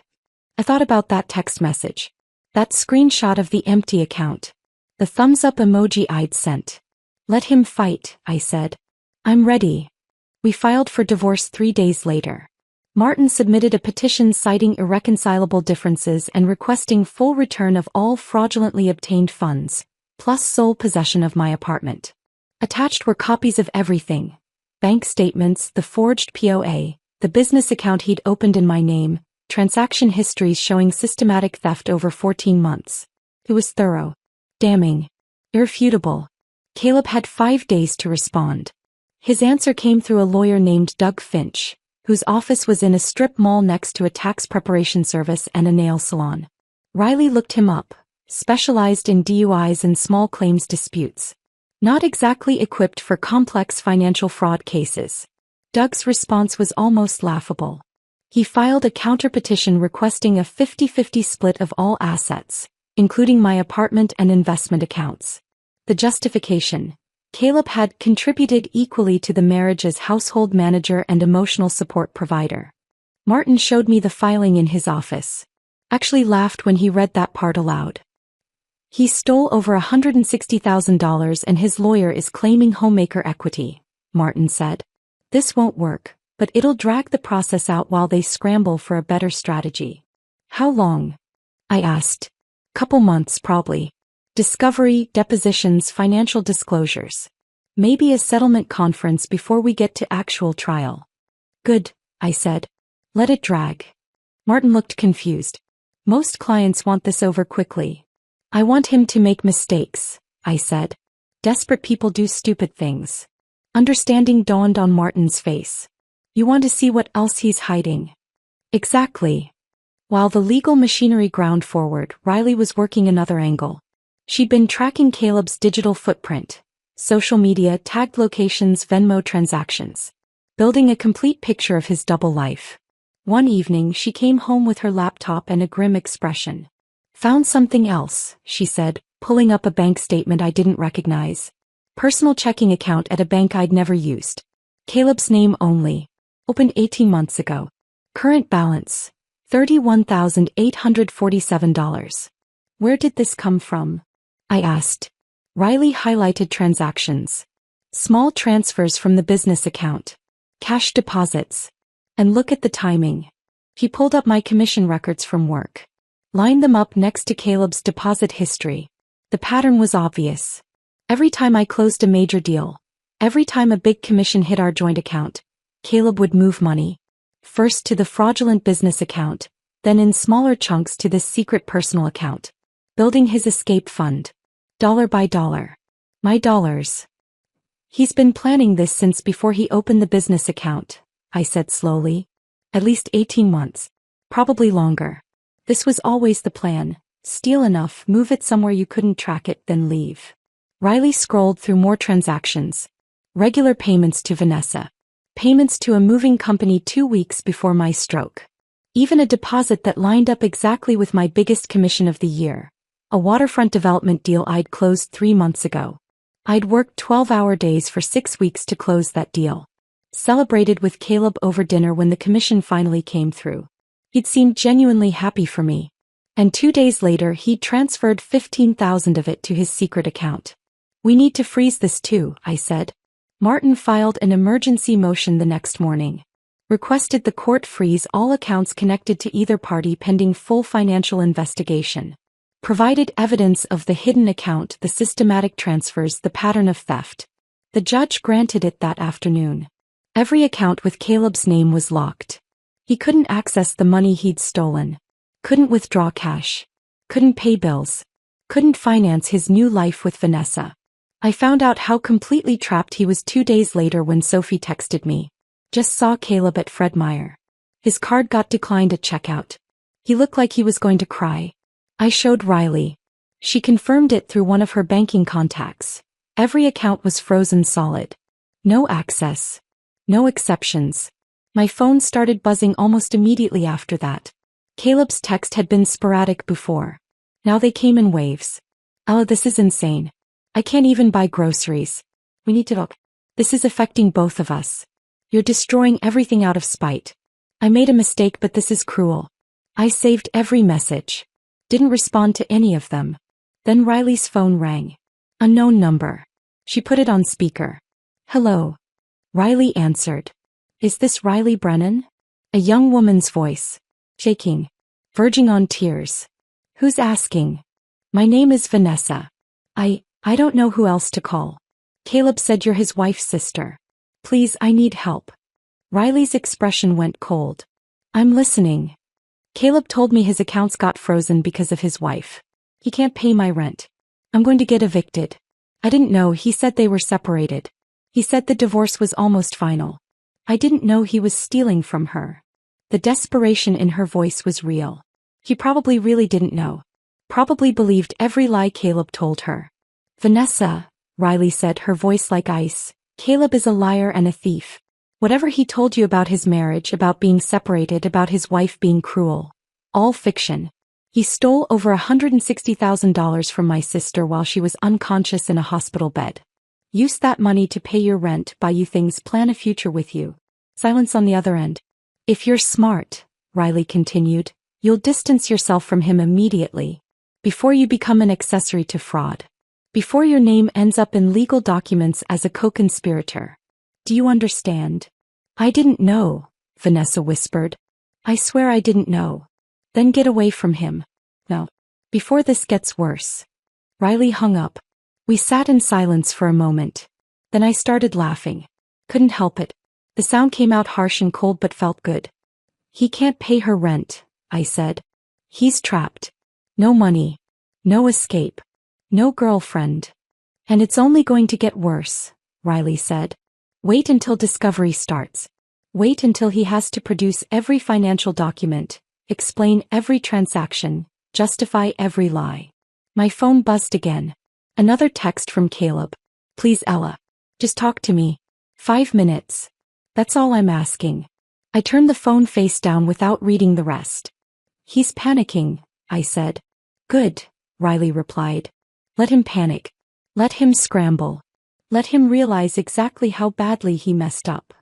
I thought about that text message. That screenshot of the empty account. The thumbs up emoji I'd sent. Let him fight, I said. I'm ready. We filed for divorce 3 days later. Martin submitted a petition citing irreconcilable differences and requesting full return of all fraudulently obtained funds, plus sole possession of my apartment. Attached were copies of everything. Bank statements, the forged POA, the business account he'd opened in my name, transaction histories showing systematic theft over 14 months. It was thorough. Damning. Irrefutable. Caleb had 5 days to respond. His answer came through a lawyer named Doug Finch, whose office was in a strip mall next to a tax preparation service and a nail salon. Riley looked him up, specialized in DUIs and small claims disputes. Not exactly equipped for complex financial fraud cases. Doug's response was almost laughable. He filed a counterpetition requesting a 50-50 split of all assets, including my apartment and investment accounts. The justification: Caleb had contributed equally to the marriage as household manager and emotional support provider. Martin showed me the filing in his office. Actually laughed when he read that part aloud. He stole over $160,000 and his lawyer is claiming homemaker equity, Martin said. This won't work, but it'll drag the process out while they scramble for a better strategy. How long? I asked. Couple months probably. Discovery, depositions, financial disclosures. Maybe a settlement conference before we get to actual trial. Good, I said. Let it drag. Martin looked confused. Most clients want this over quickly. I want him to make mistakes, I said. Desperate people do stupid things. Understanding dawned on Martin's face. You want to see what else he's hiding. Exactly. While the legal machinery ground forward, Riley was working another angle. She'd been tracking Caleb's digital footprint, social media, tagged locations, Venmo transactions, building a complete picture of his double life. One evening she came home with her laptop and a grim expression. Found something else, she said, pulling up a bank statement I didn't recognize. Personal checking account at a bank I'd never used. Caleb's name only. Opened 18 months ago. Current balance, $31,847. Where did this come from? I asked. Riley highlighted transactions. Small transfers from the business account. Cash deposits. And look at the timing. He pulled up my commission records from work. Lined them up next to Caleb's deposit history. The pattern was obvious. Every time I closed a major deal, every time a big commission hit our joint account, Caleb would move money. First to the fraudulent business account, then in smaller chunks to this secret personal account. Building his escape fund. Dollar by dollar. My dollars. He's been planning this since before he opened the business account, I said slowly. At least 18 months. Probably longer. This was always the plan. Steal enough, move it somewhere you couldn't track it, then leave. Riley scrolled through more transactions. Regular payments to Vanessa. Payments to a moving company 2 weeks before my stroke. Even a deposit that lined up exactly with my biggest commission of the year. A waterfront development deal I'd closed 3 months ago. I'd worked 12-hour days for 6 weeks to close that deal. Celebrated with Caleb over dinner when the commission finally came through. He'd seemed genuinely happy for me. And 2 days later he'd transferred $15,000 of it to his secret account. We need to freeze this too, I said. Martin filed an emergency motion the next morning. Requested the court freeze all accounts connected to either party pending full financial investigation. Provided evidence of the hidden account, the systematic transfers, the pattern of theft. The judge granted it that afternoon. Every account with Caleb's name was locked. He couldn't access the money he'd stolen. Couldn't withdraw cash. Couldn't pay bills. Couldn't finance his new life with Vanessa. I found out how completely trapped he was 2 days later when Sophie texted me. Just saw Caleb at Fred Meyer. His card got declined at checkout. He looked like he was going to cry. I showed Riley. She confirmed it through one of her banking contacts. Every account was frozen solid. No access. No exceptions. My phone started buzzing almost immediately after that. Caleb's text had been sporadic before. Now they came in waves. Oh, this is insane. I can't even buy groceries. We need to look. This is affecting both of us. You're destroying everything out of spite. I made a mistake, but this is cruel. I saved every message. Didn't respond to any of them. Then Riley's phone rang. Unknown number. She put it on speaker. Hello. Riley answered. Is this Riley Brennan? A young woman's voice. Shaking. Verging on tears. Who's asking? My name is Vanessa. I don't know who else to call. Caleb said you're his wife's sister. Please, I need help. Riley's expression went cold. I'm listening. Caleb told me his accounts got frozen because of his wife. He can't pay my rent. I'm going to get evicted. I didn't know he said they were separated. He said the divorce was almost final. I didn't know he was stealing from her. The desperation in her voice was real. He probably really didn't know. Probably believed every lie Caleb told her. Vanessa, Riley said, her voice like ice. Caleb is a liar and a thief. Whatever he told you about his marriage, about being separated, about his wife being cruel. All fiction. He stole over $160,000 from my sister while she was unconscious in a hospital bed. Use that money to pay your rent, buy you things, plan a future with you. Silence on the other end. If you're smart, Riley continued, you'll distance yourself from him immediately. Before you become an accessory to fraud. Before your name ends up in legal documents as a co-conspirator. Do you understand? I didn't know, Vanessa whispered. I swear I didn't know. Then get away from him. No. Before this gets worse. Riley hung up. We sat in silence for a moment. Then I started laughing. Couldn't help it. The sound came out harsh and cold but felt good. He can't pay her rent, I said. He's trapped. No money. No escape. No girlfriend. And it's only going to get worse, Riley said. Wait until discovery starts. Wait until he has to produce every financial document, explain every transaction, justify every lie. My phone buzzed again. Another text from Caleb. Please, Ella. Just talk to me. 5 minutes. That's all I'm asking. I turned the phone face down without reading the rest. He's panicking, I said. Good, Riley replied. Let him panic. Let him scramble. Let him realize exactly how badly he messed up.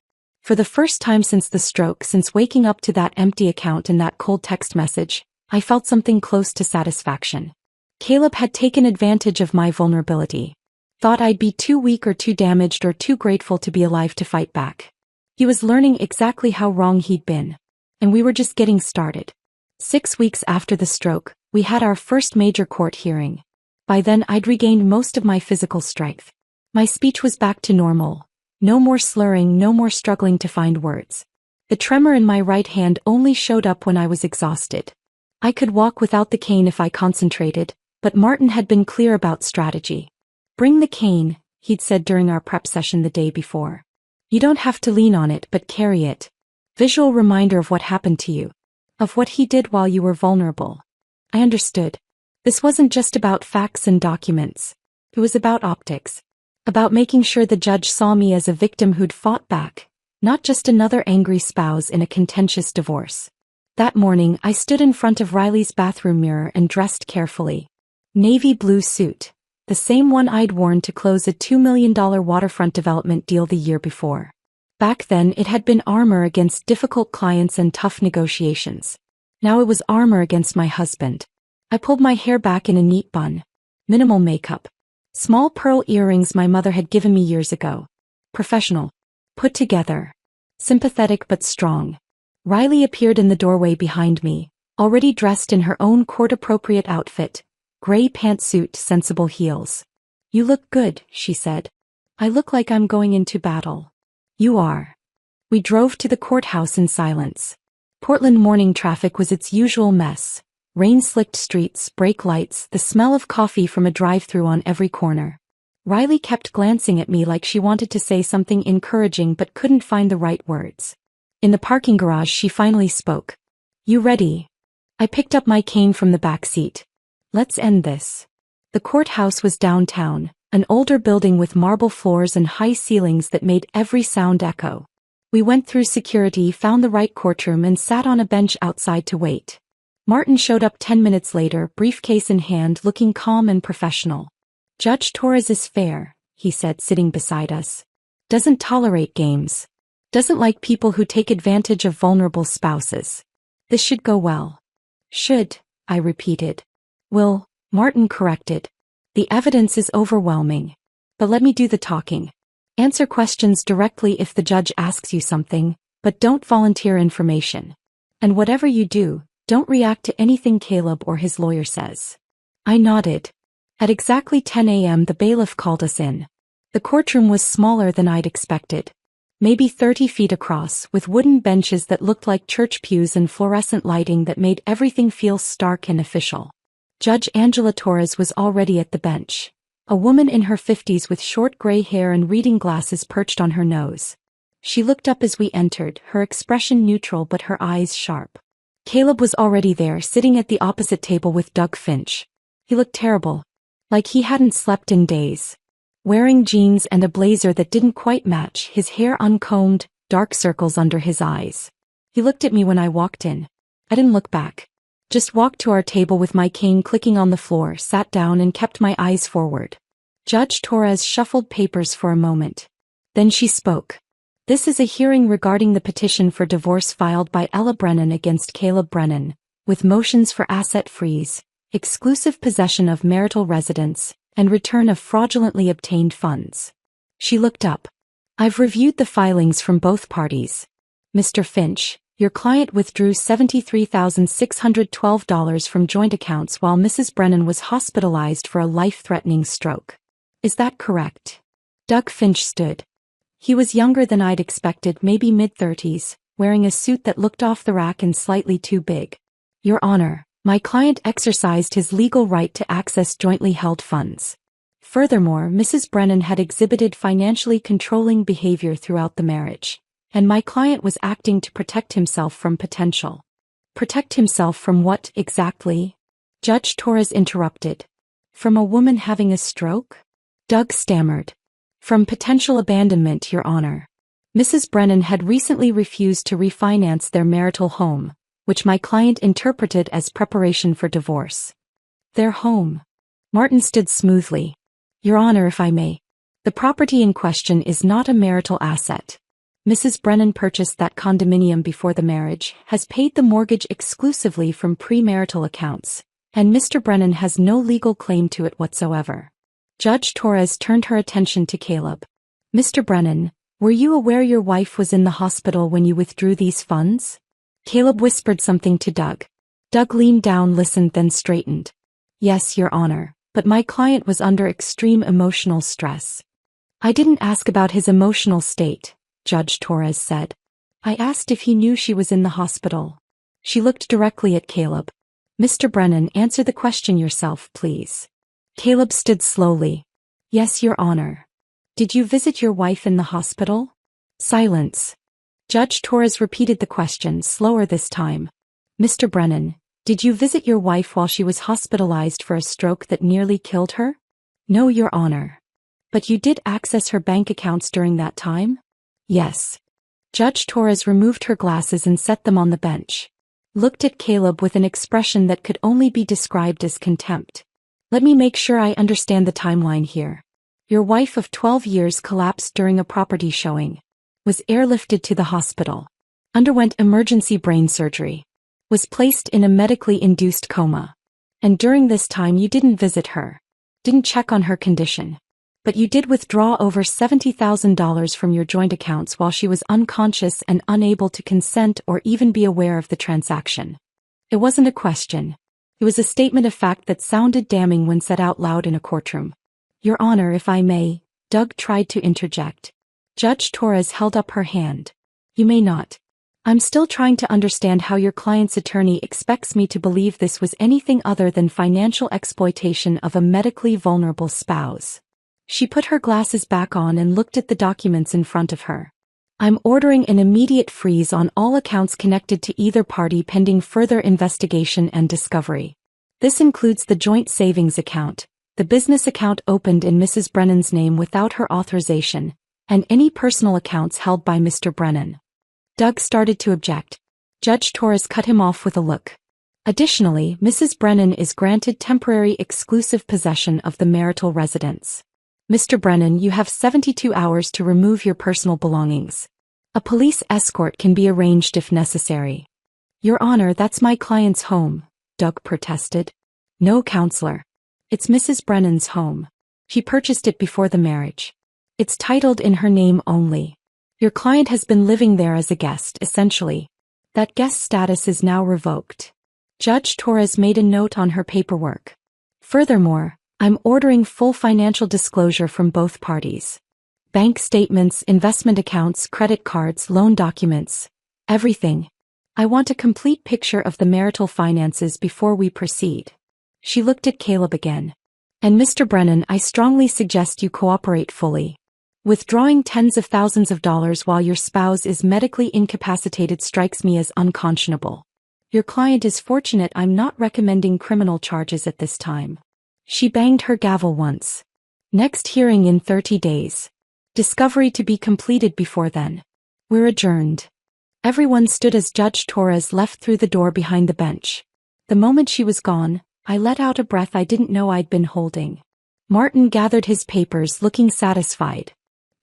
For the first time since the stroke, since waking up to that empty account and that cold text message, I felt something close to satisfaction. Caleb had taken advantage of my vulnerability. Thought I'd be too weak or too damaged or too grateful to be alive to fight back. He was learning exactly how wrong he'd been. And we were just getting started. 6 weeks after the stroke, we had our first major court hearing. By then I'd regained most of my physical strength. My speech was back to normal. No more slurring, no more struggling to find words. The tremor in my right hand only showed up when I was exhausted. I could walk without the cane if I concentrated, but Martin had been clear about strategy. Bring the cane, he'd said during our prep session the day before. You don't have to lean on it but carry it. Visual reminder of what happened to you. Of what he did while you were vulnerable. I understood. This wasn't just about facts and documents. It was about optics. About making sure the judge saw me as a victim who'd fought back, not just another angry spouse in a contentious divorce. That morning I stood in front of Riley's bathroom mirror and dressed carefully. Navy blue suit. The same one I'd worn to close a $2 million waterfront development deal the year before. Back then it had been armor against difficult clients and tough negotiations. Now it was armor against my husband. I pulled my hair back in a neat bun. Minimal makeup. Small pearl earrings my mother had given me years ago. Professional. Put together. Sympathetic but strong. Riley appeared in the doorway behind me, already dressed in her own court-appropriate outfit. Gray pantsuit, sensible heels. You look good, she said. I look like I'm going into battle. You are. We drove to the courthouse in silence. Portland morning traffic was its usual mess. Rain-slicked streets, brake lights, the smell of coffee from a drive-thru on every corner. Riley kept glancing at me like she wanted to say something encouraging but couldn't find the right words. In the parking garage she finally spoke. You ready? I picked up my cane from the back seat. Let's end this. The courthouse was downtown, an older building with marble floors and high ceilings that made every sound echo. We went through security, found the right courtroom and sat on a bench outside to wait. Martin showed up 10 minutes later, briefcase in hand, looking calm and professional. Judge Torres is fair, he said, sitting beside us. Doesn't tolerate games. Doesn't like people who take advantage of vulnerable spouses. This should go well. Should, I repeated. Will, Martin corrected. The evidence is overwhelming. But let me do the talking. Answer questions directly if the judge asks you something, but don't volunteer information. And whatever you do, don't react to anything Caleb or his lawyer says. I nodded. At exactly 10 a.m. the bailiff called us in. The courtroom was smaller than I'd expected. Maybe 30 feet across, with wooden benches that looked like church pews and fluorescent lighting that made everything feel stark and official. Judge Angela Torres was already at the bench. A woman in her 50s with short gray hair and reading glasses perched on her nose. She looked up as we entered, her expression neutral but her eyes sharp. Caleb was already there, sitting at the opposite table with Doug Finch. He looked terrible. Like he hadn't slept in days. Wearing jeans and a blazer that didn't quite match, his hair uncombed, dark circles under his eyes. He looked at me when I walked in. I didn't look back. Just walked to our table with my cane clicking on the floor, sat down and kept my eyes forward. Judge Torres shuffled papers for a moment. Then she spoke. This is a hearing regarding the petition for divorce filed by Ella Brennan against Caleb Brennan, with motions for asset freeze, exclusive possession of marital residence, and return of fraudulently obtained funds. She looked up. I've reviewed the filings from both parties. Mr. Finch, your client withdrew $73,612 from joint accounts while Mrs. Brennan was hospitalized for a life-threatening stroke. Is that correct? Doug Finch stood. He was younger than I'd expected, maybe mid-30s, wearing a suit that looked off the rack and slightly too big. Your Honor, my client exercised his legal right to access jointly held funds. Furthermore, Mrs. Brennan had exhibited financially controlling behavior throughout the marriage, and my client was acting to protect himself from potential. Protect himself from what, exactly? Judge Torres interrupted. From a woman having a stroke? Doug stammered. From potential abandonment, Your Honor. Mrs. Brennan had recently refused to refinance their marital home, which my client interpreted as preparation for divorce. Their home. Martin stood smoothly. Your Honor, if I may. The property in question is not a marital asset. Mrs. Brennan purchased that condominium before the marriage, has paid the mortgage exclusively from premarital accounts, and Mr. Brennan has no legal claim to it whatsoever. Judge Torres turned her attention to Caleb. Mr. Brennan, were you aware your wife was in the hospital when you withdrew these funds? Caleb whispered something to Doug. Doug leaned down, listened, then straightened. Yes, Your Honor, but my client was under extreme emotional stress. I didn't ask about his emotional state, Judge Torres said. I asked if he knew she was in the hospital. She looked directly at Caleb. Mr. Brennan, answer the question yourself, please. Caleb stood slowly. Yes, Your Honor. Did you visit your wife in the hospital? Silence. Judge Torres repeated the question, slower this time. Mr. Brennan, did you visit your wife while she was hospitalized for a stroke that nearly killed her? No, Your Honor. But you did access her bank accounts during that time? Yes. Judge Torres removed her glasses and set them on the bench. Looked at Caleb with an expression that could only be described as contempt. Let me make sure I understand the timeline here. Your wife of 12 years collapsed during a property showing. Was airlifted to the hospital. Underwent emergency brain surgery. Was placed in a medically induced coma. And during this time you didn't visit her. Didn't check on her condition. But you did withdraw over $70,000 from your joint accounts while she was unconscious and unable to consent or even be aware of the transaction. It wasn't a question. It was a statement of fact that sounded damning when said out loud in a courtroom. Your Honor, if I may, Doug tried to interject. Judge Torres held up her hand. You may not. I'm still trying to understand how your client's attorney expects me to believe this was anything other than financial exploitation of a medically vulnerable spouse. She put her glasses back on and looked at the documents in front of her. I'm ordering an immediate freeze on all accounts connected to either party pending further investigation and discovery. This includes the joint savings account, the business account opened in Mrs. Brennan's name without her authorization, and any personal accounts held by Mr. Brennan. Doug started to object. Judge Torres cut him off with a look. Additionally, Mrs. Brennan is granted temporary exclusive possession of the marital residence. Mr. Brennan, you have 72 hours to remove your personal belongings. A police escort can be arranged if necessary. Your Honor, that's my client's home, Doug protested. No, counselor. It's Mrs. Brennan's home. She purchased it before the marriage. It's titled in her name only. Your client has been living there as a guest, essentially. That guest status is now revoked. Judge Torres made a note on her paperwork. Furthermore, I'm ordering full financial disclosure from both parties. Bank statements, investment accounts, credit cards, loan documents. Everything. I want a complete picture of the marital finances before we proceed. She looked at Caleb again. And Mr. Brennan, I strongly suggest you cooperate fully. Withdrawing tens of thousands of dollars while your spouse is medically incapacitated strikes me as unconscionable. Your client is fortunate I'm not recommending criminal charges at this time. She banged her gavel once. Next hearing in 30 days. Discovery to be completed before then. We're adjourned. Everyone stood as Judge Torres left through the door behind the bench. The moment she was gone, I let out a breath I didn't know I'd been holding. Martin gathered his papers, looking satisfied.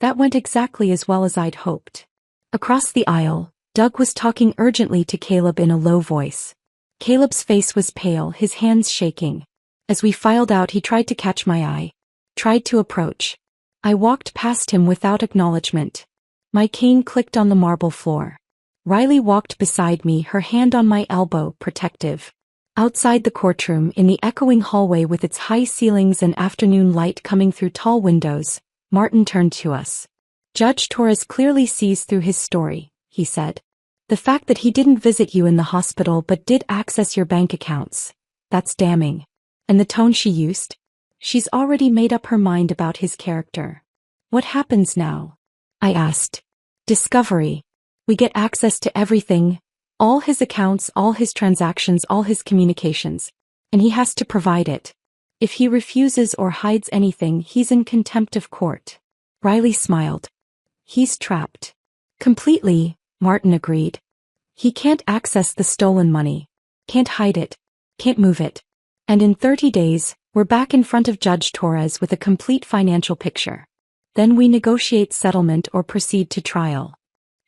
That went exactly as well as I'd hoped. Across the aisle, Doug was talking urgently to Caleb in a low voice. Caleb's face was pale, his hands shaking. As we filed out, he tried to catch my eye. Tried to approach. I walked past him without acknowledgement. My cane clicked on the marble floor. Riley walked beside me, her hand on my elbow, protective. Outside the courtroom, in the echoing hallway with its high ceilings and afternoon light coming through tall windows, Martin turned to us. Judge Torres clearly sees through his story, he said. The fact that he didn't visit you in the hospital but did access your bank accounts. That's damning. And the tone she used? She's already made up her mind about his character. What happens now? I asked. Discovery. We get access to everything. All his accounts, all his transactions, all his communications. And he has to provide it. If he refuses or hides anything, he's in contempt of court. Riley smiled. He's trapped. Completely, Martin agreed. He can't access the stolen money. Can't hide it. Can't move it. And in 30 days, we're back in front of Judge Torres with a complete financial picture. Then we negotiate settlement or proceed to trial.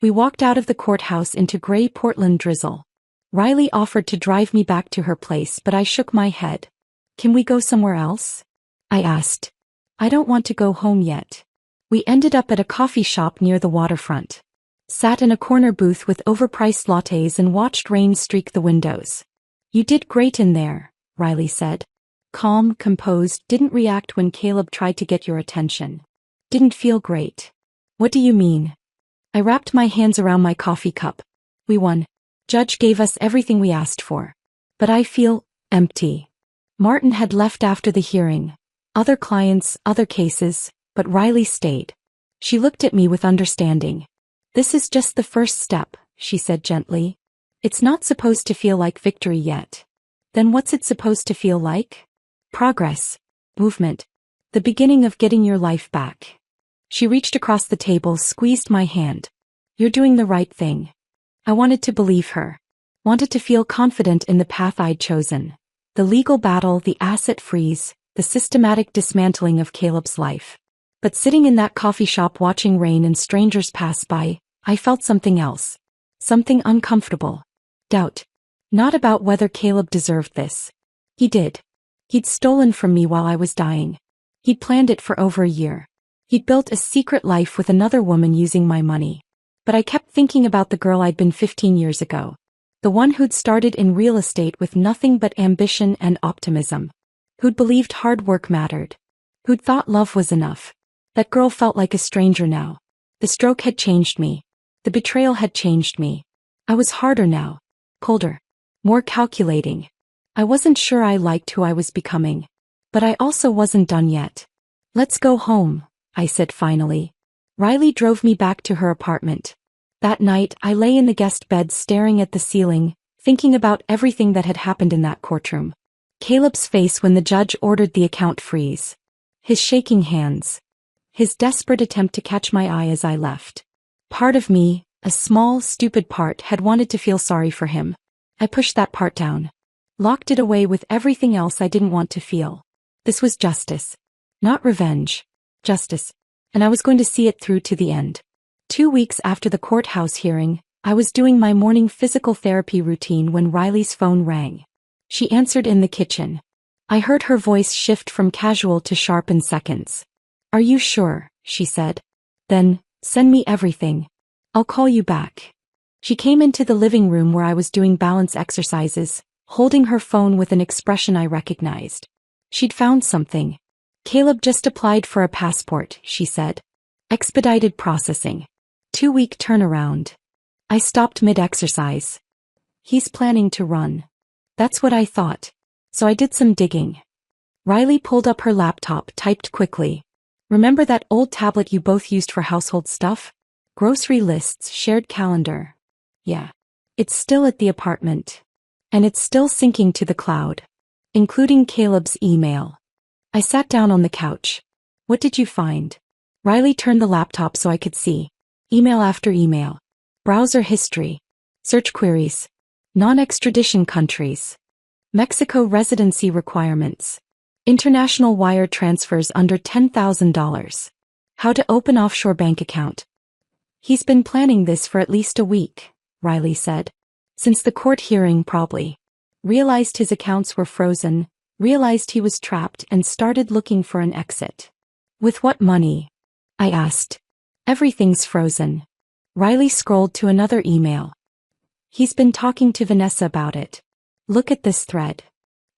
We walked out of the courthouse into gray Portland drizzle. Riley offered to drive me back to her place, but I shook my head. Can we go somewhere else? I asked. I don't want to go home yet. We ended up at a coffee shop near the waterfront. Sat in a corner booth with overpriced lattes and watched rain streak the windows. You did great in there, Riley said. Calm, composed, didn't react when Caleb tried to get your attention. Didn't feel great. What do you mean? I wrapped my hands around my coffee cup. We won. Judge gave us everything we asked for. But I feel empty. Martin had left after the hearing. Other clients, other cases, but Riley stayed. She looked at me with understanding. This is just the first step, she said gently. It's not supposed to feel like victory yet. Then what's it supposed to feel like? Progress. Movement. The beginning of getting your life back. She reached across the table, squeezed my hand. You're doing the right thing. I wanted to believe her. Wanted to feel confident in the path I'd chosen. The legal battle, the asset freeze, the systematic dismantling of Caleb's life. But sitting in that coffee shop watching rain and strangers pass by, I felt something else. Something uncomfortable. Doubt. Not about whether Caleb deserved this. He did. He'd stolen from me while I was dying. He'd planned it for over a year. He'd built a secret life with another woman using my money. But I kept thinking about the girl I'd been 15 years ago. The one who'd started in real estate with nothing but ambition and optimism. Who'd believed hard work mattered. Who'd thought love was enough. That girl felt like a stranger now. The stroke had changed me. The betrayal had changed me. I was harder now. Colder. More calculating. I wasn't sure I liked who I was becoming. But I also wasn't done yet. Let's go home, I said finally. Riley drove me back to her apartment. That night, I lay in the guest bed staring at the ceiling, thinking about everything that had happened in that courtroom. Caleb's face when the judge ordered the account freeze. His shaking hands. His desperate attempt to catch my eye as I left. Part of me, a small, stupid part, had wanted to feel sorry for him. I pushed that part down. Locked it away with everything else I didn't want to feel. This was justice. Not revenge. Justice. And I was going to see it through to the end. 2 weeks after the courthouse hearing, I was doing my morning physical therapy routine when Riley's phone rang. She answered in the kitchen. I heard her voice shift from casual to sharp in seconds. Are you sure? She said. Then, send me everything. I'll call you back. She came into the living room where I was doing balance exercises, holding her phone with an expression I recognized. She'd found something. Caleb just applied for a passport, she said. Expedited processing. 2-week turnaround. I stopped mid-exercise. He's planning to run. That's what I thought. So I did some digging. Riley pulled up her laptop, typed quickly. Remember that old tablet you both used for household stuff? Grocery lists, shared calendar. Yeah. It's still at the apartment. And it's still syncing to the cloud. Including Caleb's email. I sat down on the couch. What did you find? Riley turned the laptop so I could see. Email after email. Browser history. Search queries. Non-extradition countries. Mexico residency requirements. International wire transfers under $10,000. How to open offshore bank account. He's been planning this for at least a week, Riley said. Since the court hearing probably. Realized his accounts were frozen, realized he was trapped and started looking for an exit. With what money? I asked. Everything's frozen. Riley scrolled to another email. He's been talking to Vanessa about it. Look at this thread.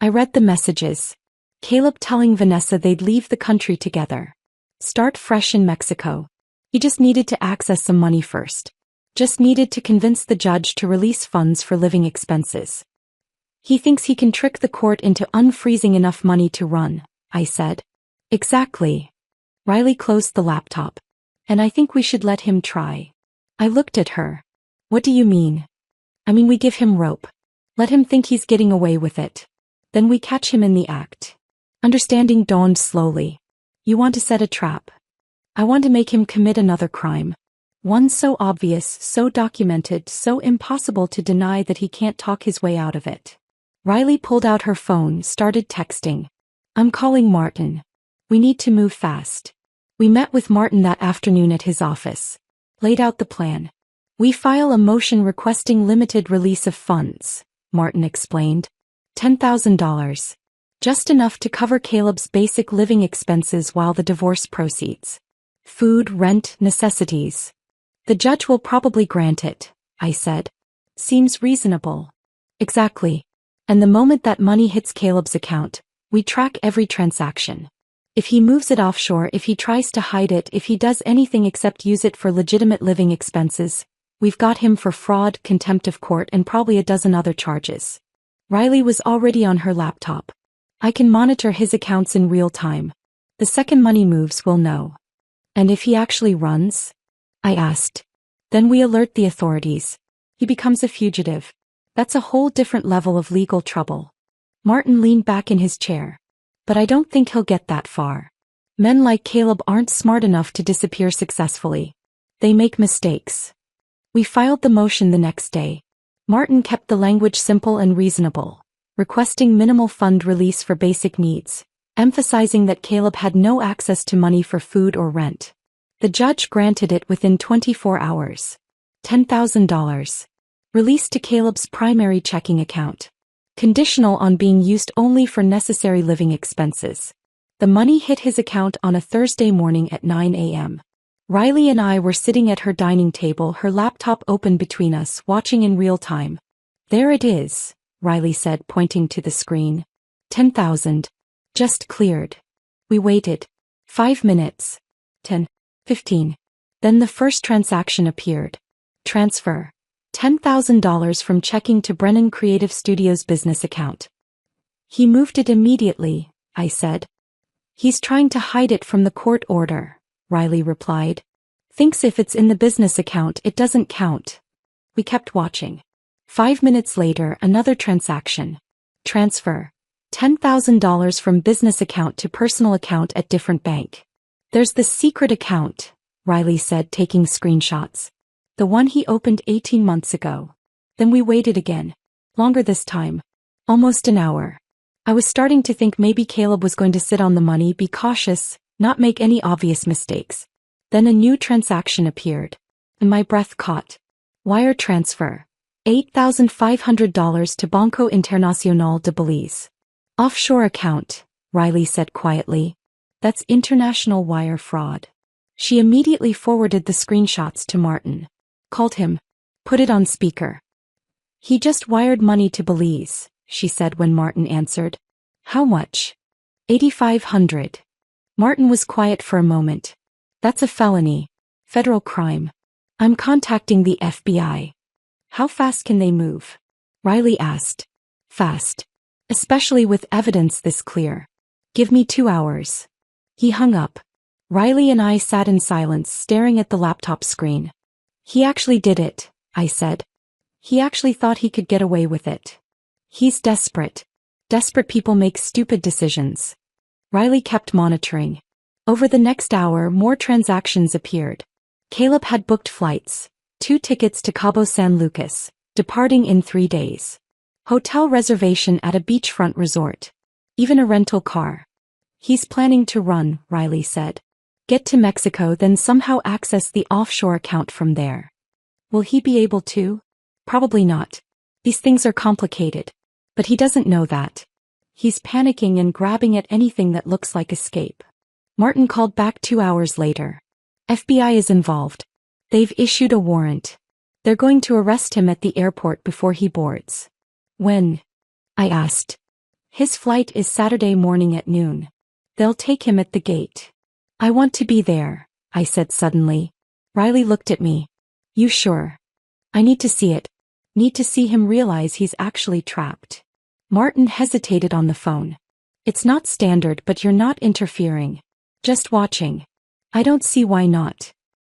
I read the messages. Caleb telling Vanessa they'd leave the country together. Start fresh in Mexico. He just needed to access some money first. Just needed to convince the judge to release funds for living expenses. He thinks he can trick the court into unfreezing enough money to run, I said. Exactly. Riley closed the laptop. And I think we should let him try. I looked at her. What do you mean? I mean we give him rope. Let him think he's getting away with it. Then we catch him in the act. Understanding dawned slowly. You want to set a trap. I want to make him commit another crime. One so obvious, so documented, so impossible to deny that he can't talk his way out of it. Riley pulled out her phone, started texting. I'm calling Martin. We need to move fast. We met with Martin that afternoon at his office. Laid out the plan. We file a motion requesting limited release of funds, Martin explained. $10,000. Just enough to cover Caleb's basic living expenses while the divorce proceeds. Food, rent, necessities. The judge will probably grant it, I said. Seems reasonable. Exactly. And the moment that money hits Caleb's account, we track every transaction. If he moves it offshore, if he tries to hide it, if he does anything except use it for legitimate living expenses, we've got him for fraud, contempt of court, and probably a dozen other charges. Riley was already on her laptop. I can monitor his accounts in real time. The second money moves, we'll know. And if he actually runs? I asked. Then we alert the authorities. He becomes a fugitive. That's a whole different level of legal trouble. Martin leaned back in his chair. But I don't think he'll get that far. Men like Caleb aren't smart enough to disappear successfully. They make mistakes. We filed the motion the next day. Martin kept the language simple and reasonable, requesting minimal fund release for basic needs, emphasizing that Caleb had no access to money for food or rent. The judge granted it within 24 hours. $10,000. Released to Caleb's primary checking account. Conditional on being used only for necessary living expenses. The money hit his account on a Thursday morning at 9 a.m. Riley and I were sitting at her dining table, her laptop open between us, watching in real time. There it is, Riley said, pointing to the screen. 10,000. Just cleared. We waited. 5 minutes. 10. 15. Then the first transaction appeared. Transfer. $10,000 from checking to Brennan Creative Studios business account. He moved it immediately, I said. He's trying to hide it from the court order, Riley replied. Thinks if it's in the business account it doesn't count. We kept watching. 5 minutes later, another transaction. Transfer. $10,000 from business account to personal account at different bank. There's the secret account, Riley said, taking screenshots. The one he opened 18 months ago. Then we waited again. Longer this time. Almost an hour. I was starting to think maybe Caleb was going to sit on the money, be cautious, not make any obvious mistakes. Then a new transaction appeared. And my breath caught. Wire transfer. $8,500 to Banco Internacional de Belize. Offshore account, Riley said quietly. That's international wire fraud. She immediately forwarded the screenshots to Martin. Called him. Put it on speaker. He just wired money to Belize, she said when Martin answered. How much? $8,500. Martin was quiet for a moment. That's a felony. Federal crime. I'm contacting the FBI. How fast can they move? Riley asked. Fast. Especially with evidence this clear. Give me 2 hours. He hung up. Riley and I sat in silence, staring at the laptop screen. He actually did it, I said. He actually thought he could get away with it. He's desperate. Desperate people make stupid decisions. Riley kept monitoring. Over the next hour, more transactions appeared. Caleb had booked flights, 2 tickets to Cabo San Lucas, departing in 3 days. Hotel reservation at a beachfront resort. Even a rental car. He's planning to run, Riley said. Get to Mexico, then somehow access the offshore account from there. Will he be able to? Probably not. These things are complicated. But he doesn't know that. He's panicking and grabbing at anything that looks like escape. Martin called back 2 hours later. FBI is involved. They've issued a warrant. They're going to arrest him at the airport before he boards. When? I asked. His flight is Saturday morning at noon. They'll take him at the gate. I want to be there, I said suddenly. Riley looked at me. You sure? I need to see it. Need to see him realize he's actually trapped. Martin hesitated on the phone. It's not standard, but you're not interfering. Just watching. I don't see why not.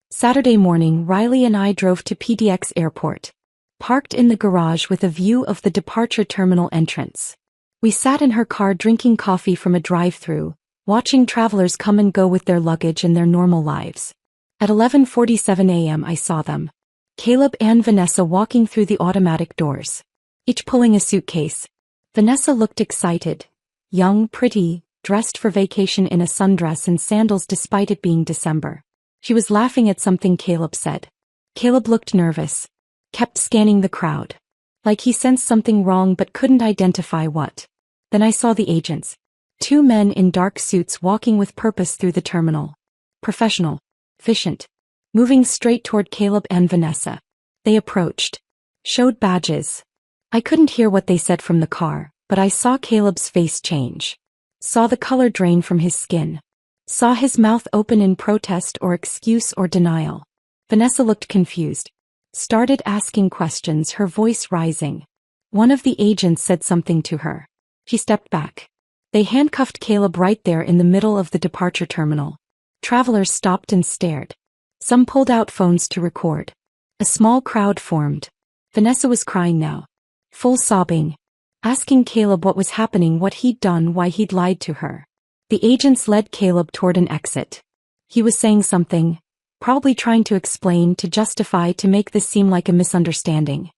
Saturday morning, Riley and I drove to PDX Airport. Parked in the garage with a view of the departure terminal entrance. We sat in her car drinking coffee from a drive-thru, watching travelers come and go with their luggage and their normal lives. At 11:47 a.m. I saw them. Caleb and Vanessa walking through the automatic doors. Each pulling a suitcase. Vanessa looked excited. Young, pretty, dressed for vacation in a sundress and sandals despite it being December. She was laughing at something Caleb said. Caleb looked nervous. Kept scanning the crowd. Like he sensed something wrong but couldn't identify what. Then I saw the agents. 2 men in dark suits walking with purpose through the terminal. Professional. Efficient. Moving straight toward Caleb and Vanessa. They approached. Showed badges. I couldn't hear what they said from the car, but I saw Caleb's face change. Saw the color drain from his skin. Saw his mouth open in protest or excuse or denial. Vanessa looked confused. Started asking questions, her voice rising. One of the agents said something to her. She stepped back. They handcuffed Caleb right there in the middle of the departure terminal. Travelers stopped and stared. Some pulled out phones to record. A small crowd formed. Vanessa was crying now. Full sobbing. Asking Caleb what was happening, what he'd done, why he'd lied to her. The agents led Caleb toward an exit. He was saying something, probably trying to explain, to justify, to make this seem like a misunderstanding.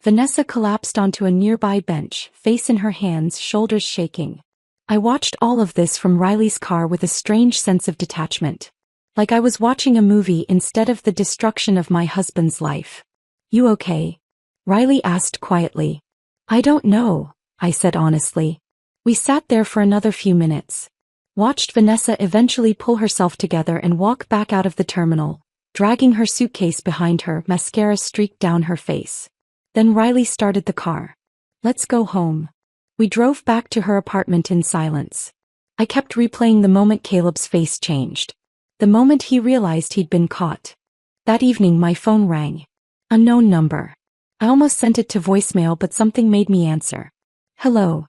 Vanessa collapsed onto a nearby bench, face in her hands, shoulders shaking. I watched all of this from Riley's car with a strange sense of detachment. Like I was watching a movie instead of the destruction of my husband's life. You okay? Riley asked quietly. I don't know, I said honestly. We sat there for another few minutes. Watched Vanessa eventually pull herself together and walk back out of the terminal, dragging her suitcase behind her, mascara streaked down her face. Then Riley started the car. Let's go home. We drove back to her apartment in silence. I kept replaying the moment Caleb's face changed. The moment he realized he'd been caught. That evening my phone rang. Unknown number. I almost sent it to voicemail, but something made me answer. Hello.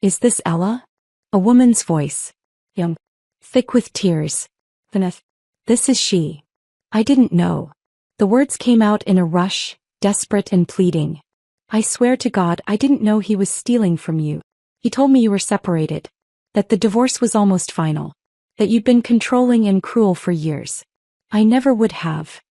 Is this Ella? A woman's voice. Young. Thick with tears. Vanessa. This is she. I didn't know. The words came out in a rush, desperate and pleading. I swear to God I didn't know he was stealing from you. He told me you were separated. That the divorce was almost final. That you'd been controlling and cruel for years. I never would have.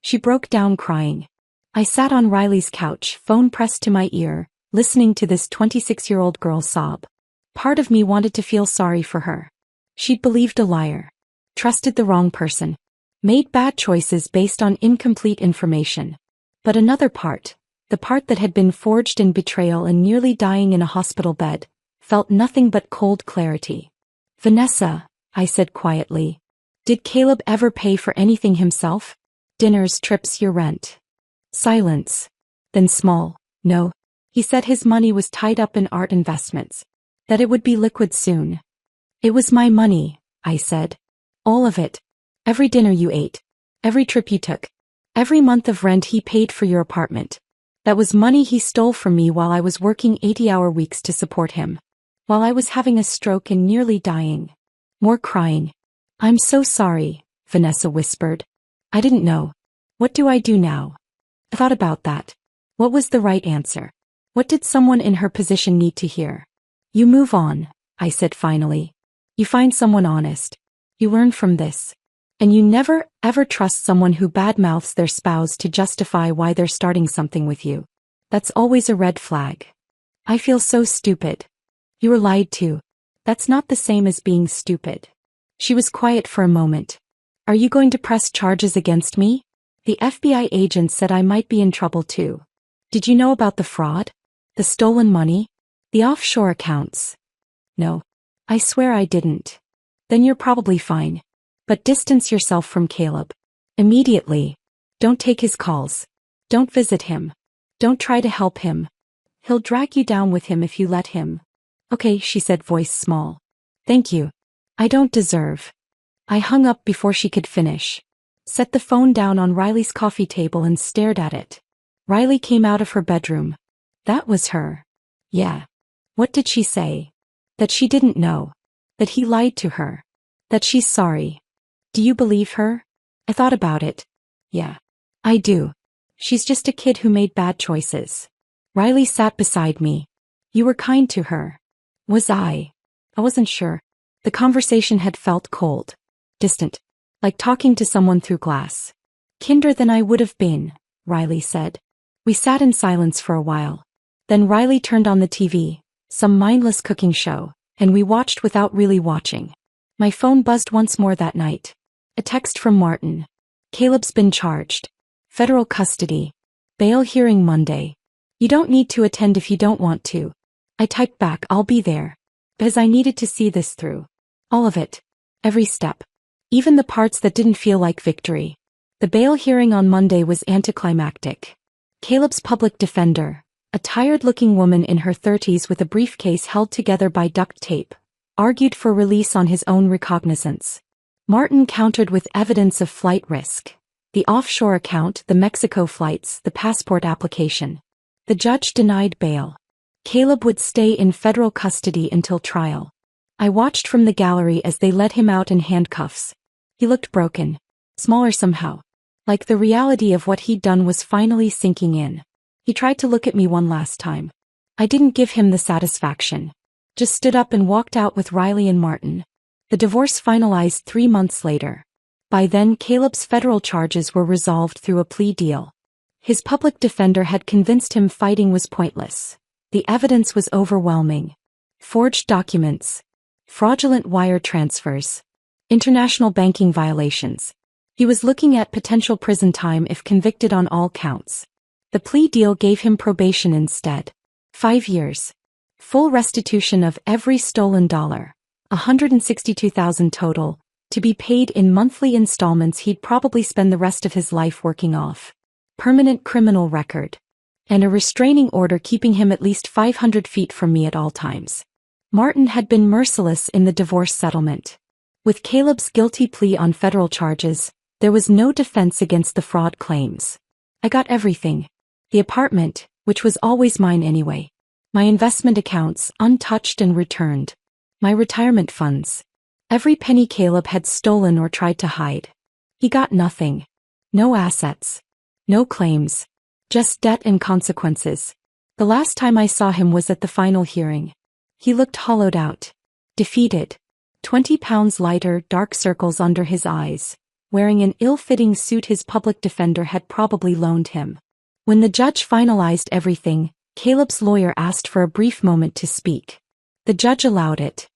She broke down crying. I sat on Riley's couch, phone pressed to my ear, listening to this 26-year-old girl sob. Part of me wanted to feel sorry for her. She'd believed a liar. Trusted the wrong person. Made bad choices based on incomplete information. But another part, the part that had been forged in betrayal and nearly dying in a hospital bed, felt nothing but cold clarity. Vanessa, I said quietly. Did Caleb ever pay for anything himself? Dinners, trips, your rent. Silence. Then small. No. He said his money was tied up in art investments. That it would be liquid soon. It was my money, I said. All of it. Every dinner you ate. Every trip you took. Every month of rent he paid for your apartment. That was money he stole from me while I was working 80-hour weeks to support him. While I was having a stroke and nearly dying. More crying. I'm so sorry, Vanessa whispered. I didn't know. What do I do now? I thought about that. What was the right answer? What did someone in her position need to hear? You move on, I said finally. You find someone honest. You learn from this. And you never, ever trust someone who badmouths their spouse to justify why they're starting something with you. That's always a red flag. I feel so stupid. You were lied to. That's not the same as being stupid. She was quiet for a moment. Are you going to press charges against me? The FBI agent said I might be in trouble too. Did you know about the fraud? The stolen money? The offshore accounts? No. I swear I didn't. Then you're probably fine. But distance yourself from Caleb. Immediately. Don't take his calls. Don't visit him. Don't try to help him. He'll drag you down with him if you let him. Okay, she said, voice small. Thank you. I don't deserve. I hung up before she could finish. Set the phone down on Riley's coffee table and stared at it. Riley came out of her bedroom. That was her. Yeah. What did she say? That she didn't know. That he lied to her. That she's sorry. Do you believe her? I thought about it. Yeah. I do. She's just a kid who made bad choices. Riley sat beside me. You were kind to her. Was I? I wasn't sure. The conversation had felt cold. Distant. Like talking to someone through glass. Kinder than I would have been, Riley said. We sat in silence for a while. Then Riley turned on the TV, some mindless cooking show, and we watched without really watching. My phone buzzed once more that night. A text from Martin. Caleb's been charged. Federal custody. Bail hearing Monday. You don't need to attend if you don't want to. I typed back, I'll be there. Because I needed to see this through. All of it. Every step. Even the parts that didn't feel like victory. The bail hearing on Monday was anticlimactic. Caleb's public defender, a tired-looking woman in her 30s with a briefcase held together by duct tape, argued for release on his own recognizance. Martin countered with evidence of flight risk. The offshore account, the Mexico flights, the passport application. The judge denied bail. Caleb would stay in federal custody until trial. I watched from the gallery as they let him out in handcuffs. He looked broken. Smaller somehow. Like the reality of what he'd done was finally sinking in. He tried to look at me one last time. I didn't give him the satisfaction. Just stood up and walked out with Riley and Martin. The divorce finalized 3 months later. By then, Caleb's federal charges were resolved through a plea deal. His public defender had convinced him fighting was pointless. The evidence was overwhelming. Forged documents. Fraudulent wire transfers. International banking violations. He was looking at potential prison time if convicted on all counts. The plea deal gave him probation instead. 5 years. Full restitution of every stolen dollar. $162,000 total, to be paid in monthly installments he'd probably spend the rest of his life working off. Permanent criminal record. And a restraining order keeping him at least 500 feet from me at all times. Martin had been merciless in the divorce settlement. With Caleb's guilty plea on federal charges, there was no defense against the fraud claims. I got everything. The apartment, which was always mine anyway. My investment accounts, untouched and returned. My retirement funds. Every penny Caleb had stolen or tried to hide. He got nothing. No assets. No claims. Just debt and consequences. The last time I saw him was at the final hearing. He looked hollowed out. Defeated. 20 pounds lighter, dark circles under his eyes. Wearing an ill-fitting suit his public defender had probably loaned him. When the judge finalized everything, Caleb's lawyer asked for a brief moment to speak. The judge allowed it.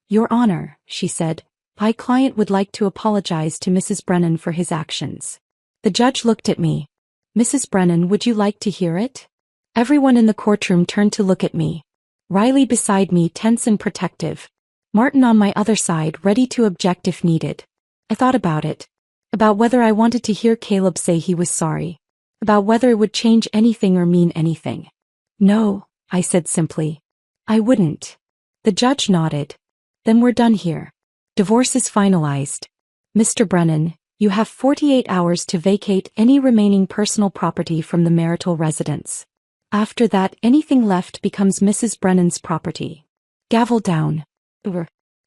Your Honor, she said, my client would like to apologize to Mrs. Brennan for his actions. The judge looked at me. Mrs. Brennan, would you like to hear it? Everyone in the courtroom turned to look at me. Riley beside me, tense and protective. Martin on my other side, ready to object if needed. I thought about it. About whether I wanted to hear Caleb say he was sorry. About whether it would change anything or mean anything. No, I said simply. I wouldn't. The judge nodded. Then we're done here. Divorce is finalized. Mr. Brennan, you have 48 hours to vacate any remaining personal property from the marital residence. After that, anything left becomes Mrs. Brennan's property. Gavel down.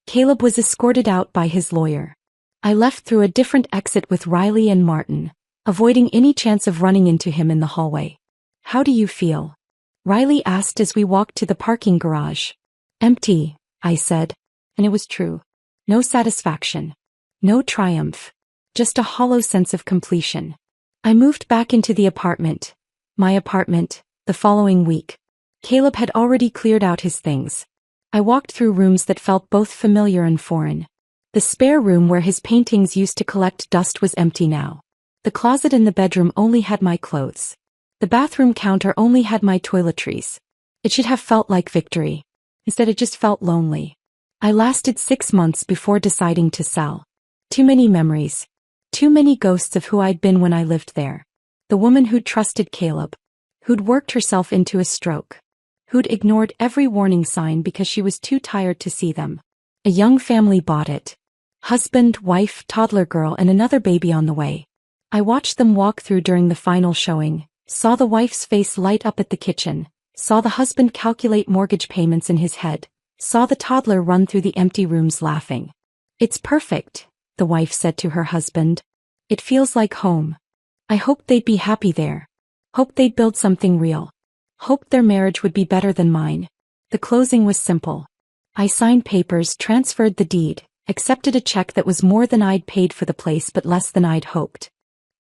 Caleb was escorted out by his lawyer. I left through a different exit with Riley and Martin, avoiding any chance of running into him in the hallway. How do you feel? Riley asked as we walked to the parking garage. Empty, I said. And it was true. No satisfaction. No triumph. Just a hollow sense of completion. I moved back into the apartment. My apartment, the following week. Caleb had already cleared out his things. I walked through rooms that felt both familiar and foreign. The spare room where his paintings used to collect dust was empty now. The closet in the bedroom only had my clothes. The bathroom counter only had my toiletries. It should have felt like victory. Instead, it just felt lonely. I lasted 6 months before deciding to sell. Too many memories. Too many ghosts of who I'd been when I lived there. The woman who'd trusted Caleb. Who'd worked herself into a stroke. Who'd ignored every warning sign because she was too tired to see them. A young family bought it. Husband, wife, toddler girl, and another baby on the way. I watched them walk through during the final showing, saw the wife's face light up at the kitchen, saw the husband calculate mortgage payments in his head, saw the toddler run through the empty rooms laughing. "It's perfect," the wife said to her husband. "It feels like home. I hoped they'd be happy there. Hoped they'd build something real. Hoped their marriage would be better than mine." The closing was simple. I signed papers, transferred the deed, accepted a check that was more than I'd paid for the place but less than I'd hoped.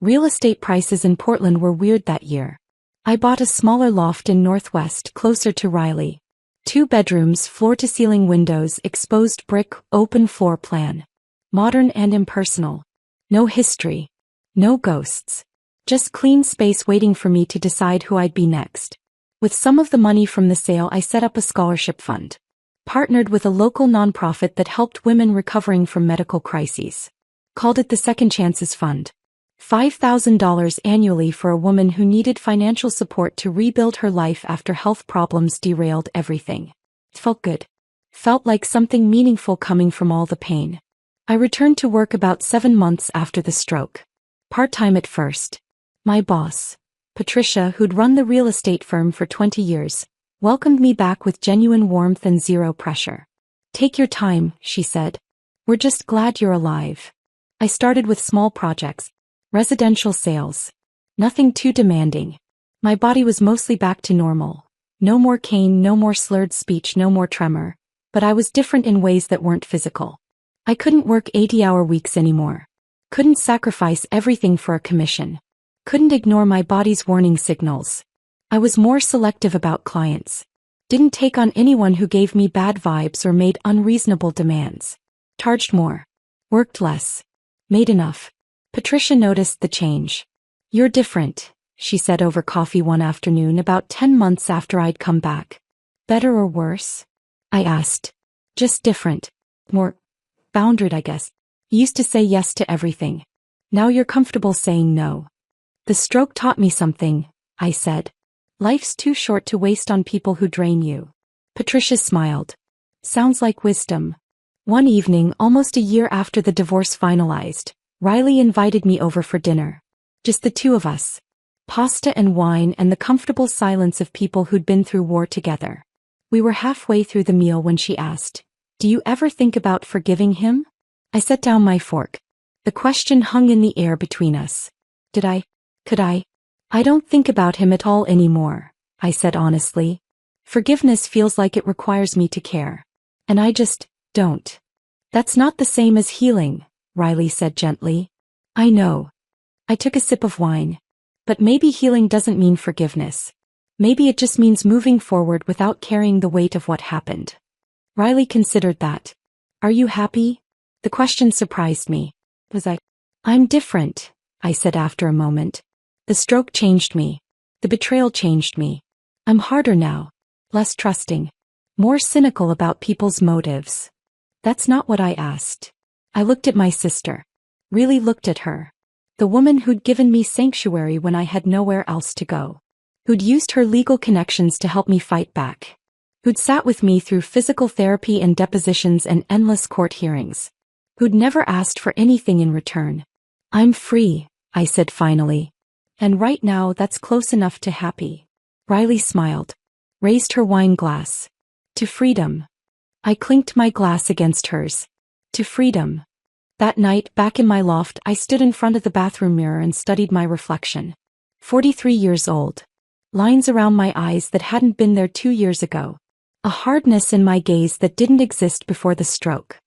Real estate prices in Portland were weird that year. I bought a smaller loft in Northwest, closer to Riley. 2 bedrooms, floor-to-ceiling windows, exposed brick, open floor plan. Modern and impersonal. No history. No ghosts. Just clean space waiting for me to decide who I'd be next. With some of the money from the sale, I set up a scholarship fund. Partnered with a local nonprofit that helped women recovering from medical crises. Called it the Second Chances Fund. $5,000 annually for a woman who needed financial support to rebuild her life after health problems derailed everything. It felt good. Felt like something meaningful coming from all the pain. I returned to work about 7 months after the stroke. Part-time at first. My boss, Patricia, who'd run the real estate firm for 20 years, welcomed me back with genuine warmth and zero pressure. "Take your time," she said. "We're just glad you're alive." I started with small projects. Residential sales. Nothing too demanding. My body was mostly back to normal. No more cane, no more slurred speech, no more tremor. But I was different in ways that weren't physical. I couldn't work 80-hour weeks anymore. Couldn't sacrifice everything for a commission. Couldn't ignore my body's warning signals. I was more selective about clients. Didn't take on anyone who gave me bad vibes or made unreasonable demands. Charged more. Worked less. Made enough. Patricia noticed the change. "You're different," she said over coffee one afternoon about 10 months after I'd come back. "Better or worse?" I asked. "Just different. More boundaried, I guess. You used to say yes to everything. Now you're comfortable saying no." "The stroke taught me something," I said. "Life's too short to waste on people who drain you." Patricia smiled. "Sounds like wisdom." One evening, almost a year after the divorce finalized, Riley invited me over for dinner. Just the 2 of us. Pasta and wine and the comfortable silence of people who'd been through war together. We were halfway through the meal when she asked, "Do you ever think about forgiving him?" I set down my fork. The question hung in the air between us. Did I? Could I? "I don't think about him at all anymore," I said honestly. "Forgiveness feels like it requires me to care. And I just don't." "That's not the same as healing," Riley said gently. "I know." I took a sip of wine. "But maybe healing doesn't mean forgiveness. Maybe it just means moving forward without carrying the weight of what happened." Riley considered that. "Are you happy?" The question surprised me. "I'm different," I said after a moment. "The stroke changed me. The betrayal changed me. I'm harder now. Less trusting. More cynical about people's motives." That's not what I asked. I looked at my sister. Really looked at her. The woman who'd given me sanctuary when I had nowhere else to go. Who'd used her legal connections to help me fight back. Who'd sat with me through physical therapy and depositions and endless court hearings. Who'd never asked for anything in return. "I'm free," I said finally. "And right now that's close enough to happy." Riley smiled. Raised her wine glass. "To freedom." I clinked my glass against hers. "To freedom." That night, back in my loft, I stood in front of the bathroom mirror and studied my reflection. 43 years old. Lines around my eyes that hadn't been there 2 years ago. A hardness in my gaze that didn't exist before the stroke.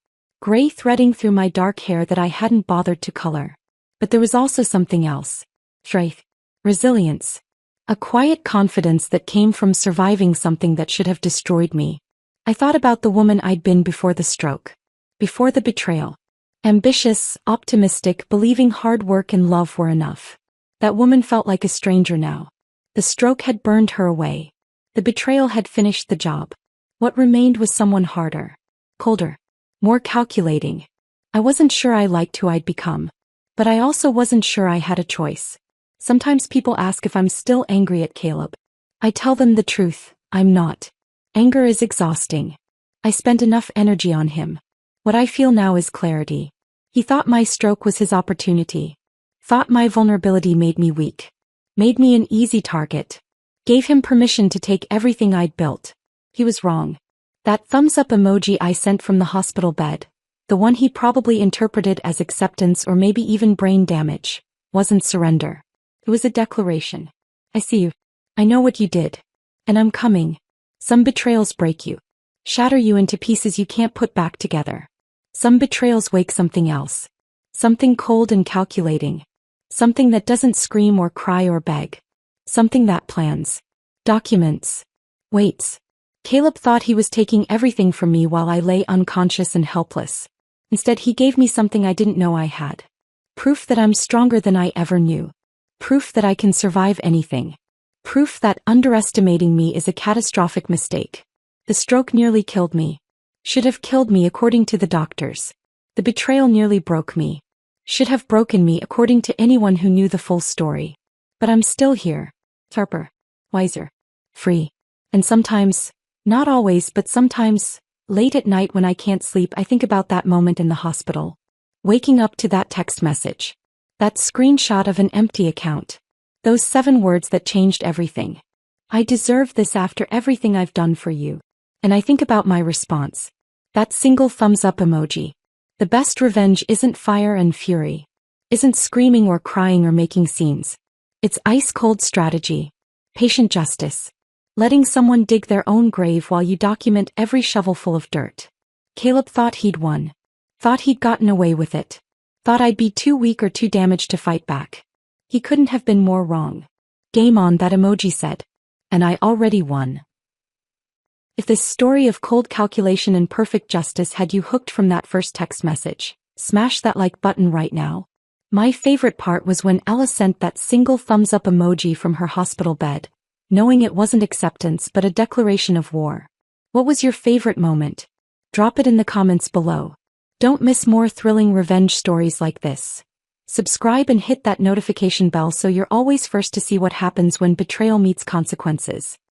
Gray threading through my dark hair that I hadn't bothered to color. But there was also something else. Strength. Resilience. A quiet confidence that came from surviving something that should have destroyed me. I thought about the woman I'd been before the stroke. Before the betrayal. Ambitious, optimistic, believing hard work and love were enough. That woman felt like a stranger now. The stroke had burned her away. The betrayal had finished the job. What remained was someone harder. Colder. More calculating. I wasn't sure I liked who I'd become. But I also wasn't sure I had a choice. Sometimes people ask if I'm still angry at Caleb. I tell them the truth, I'm not. Anger is exhausting. I spent enough energy on him. What I feel now is clarity. He thought my stroke was his opportunity. Thought my vulnerability made me weak. Made me an easy target. Gave him permission to take everything I'd built. He was wrong. That thumbs up emoji I sent from the hospital bed, the one he probably interpreted as acceptance or maybe even brain damage, wasn't surrender. It was a declaration. I see you. I know what you did. And I'm coming. Some betrayals break you. Shatter you into pieces you can't put back together. Some betrayals wake something else. Something cold and calculating. Something that doesn't scream or cry or beg. Something that plans. Documents. Waits. Caleb thought he was taking everything from me while I lay unconscious and helpless. Instead, he gave me something I didn't know I had. Proof that I'm stronger than I ever knew. Proof that I can survive anything. Proof that underestimating me is a catastrophic mistake. The stroke nearly killed me. Should have killed me according to the doctors. The betrayal nearly broke me. Should have broken me according to anyone who knew the full story. But I'm still here. Sharper. Wiser. Free. And sometimes, not always but sometimes, late at night when I can't sleep I think about that moment in the hospital. Waking up to that text message. That screenshot of an empty account. Those 7 words that changed everything. I deserve this after everything I've done for you. And I think about my response. That single thumbs up emoji. The best revenge isn't fire and fury. Isn't screaming or crying or making scenes. It's ice-cold strategy. Patient justice. Letting someone dig their own grave while you document every shovelful of dirt. Caleb thought he'd won. Thought he'd gotten away with it. Thought I'd be too weak or too damaged to fight back. He couldn't have been more wrong. Game on, that emoji said. And I already won. If this story of cold calculation and perfect justice had you hooked from that first text message, smash that like button right now. My favorite part was when Ella sent that single thumbs up emoji from her hospital bed, knowing it wasn't acceptance but a declaration of war. What was your favorite moment? Drop it in the comments below. Don't miss more thrilling revenge stories like this. Subscribe and hit that notification bell so you're always first to see what happens when betrayal meets consequences.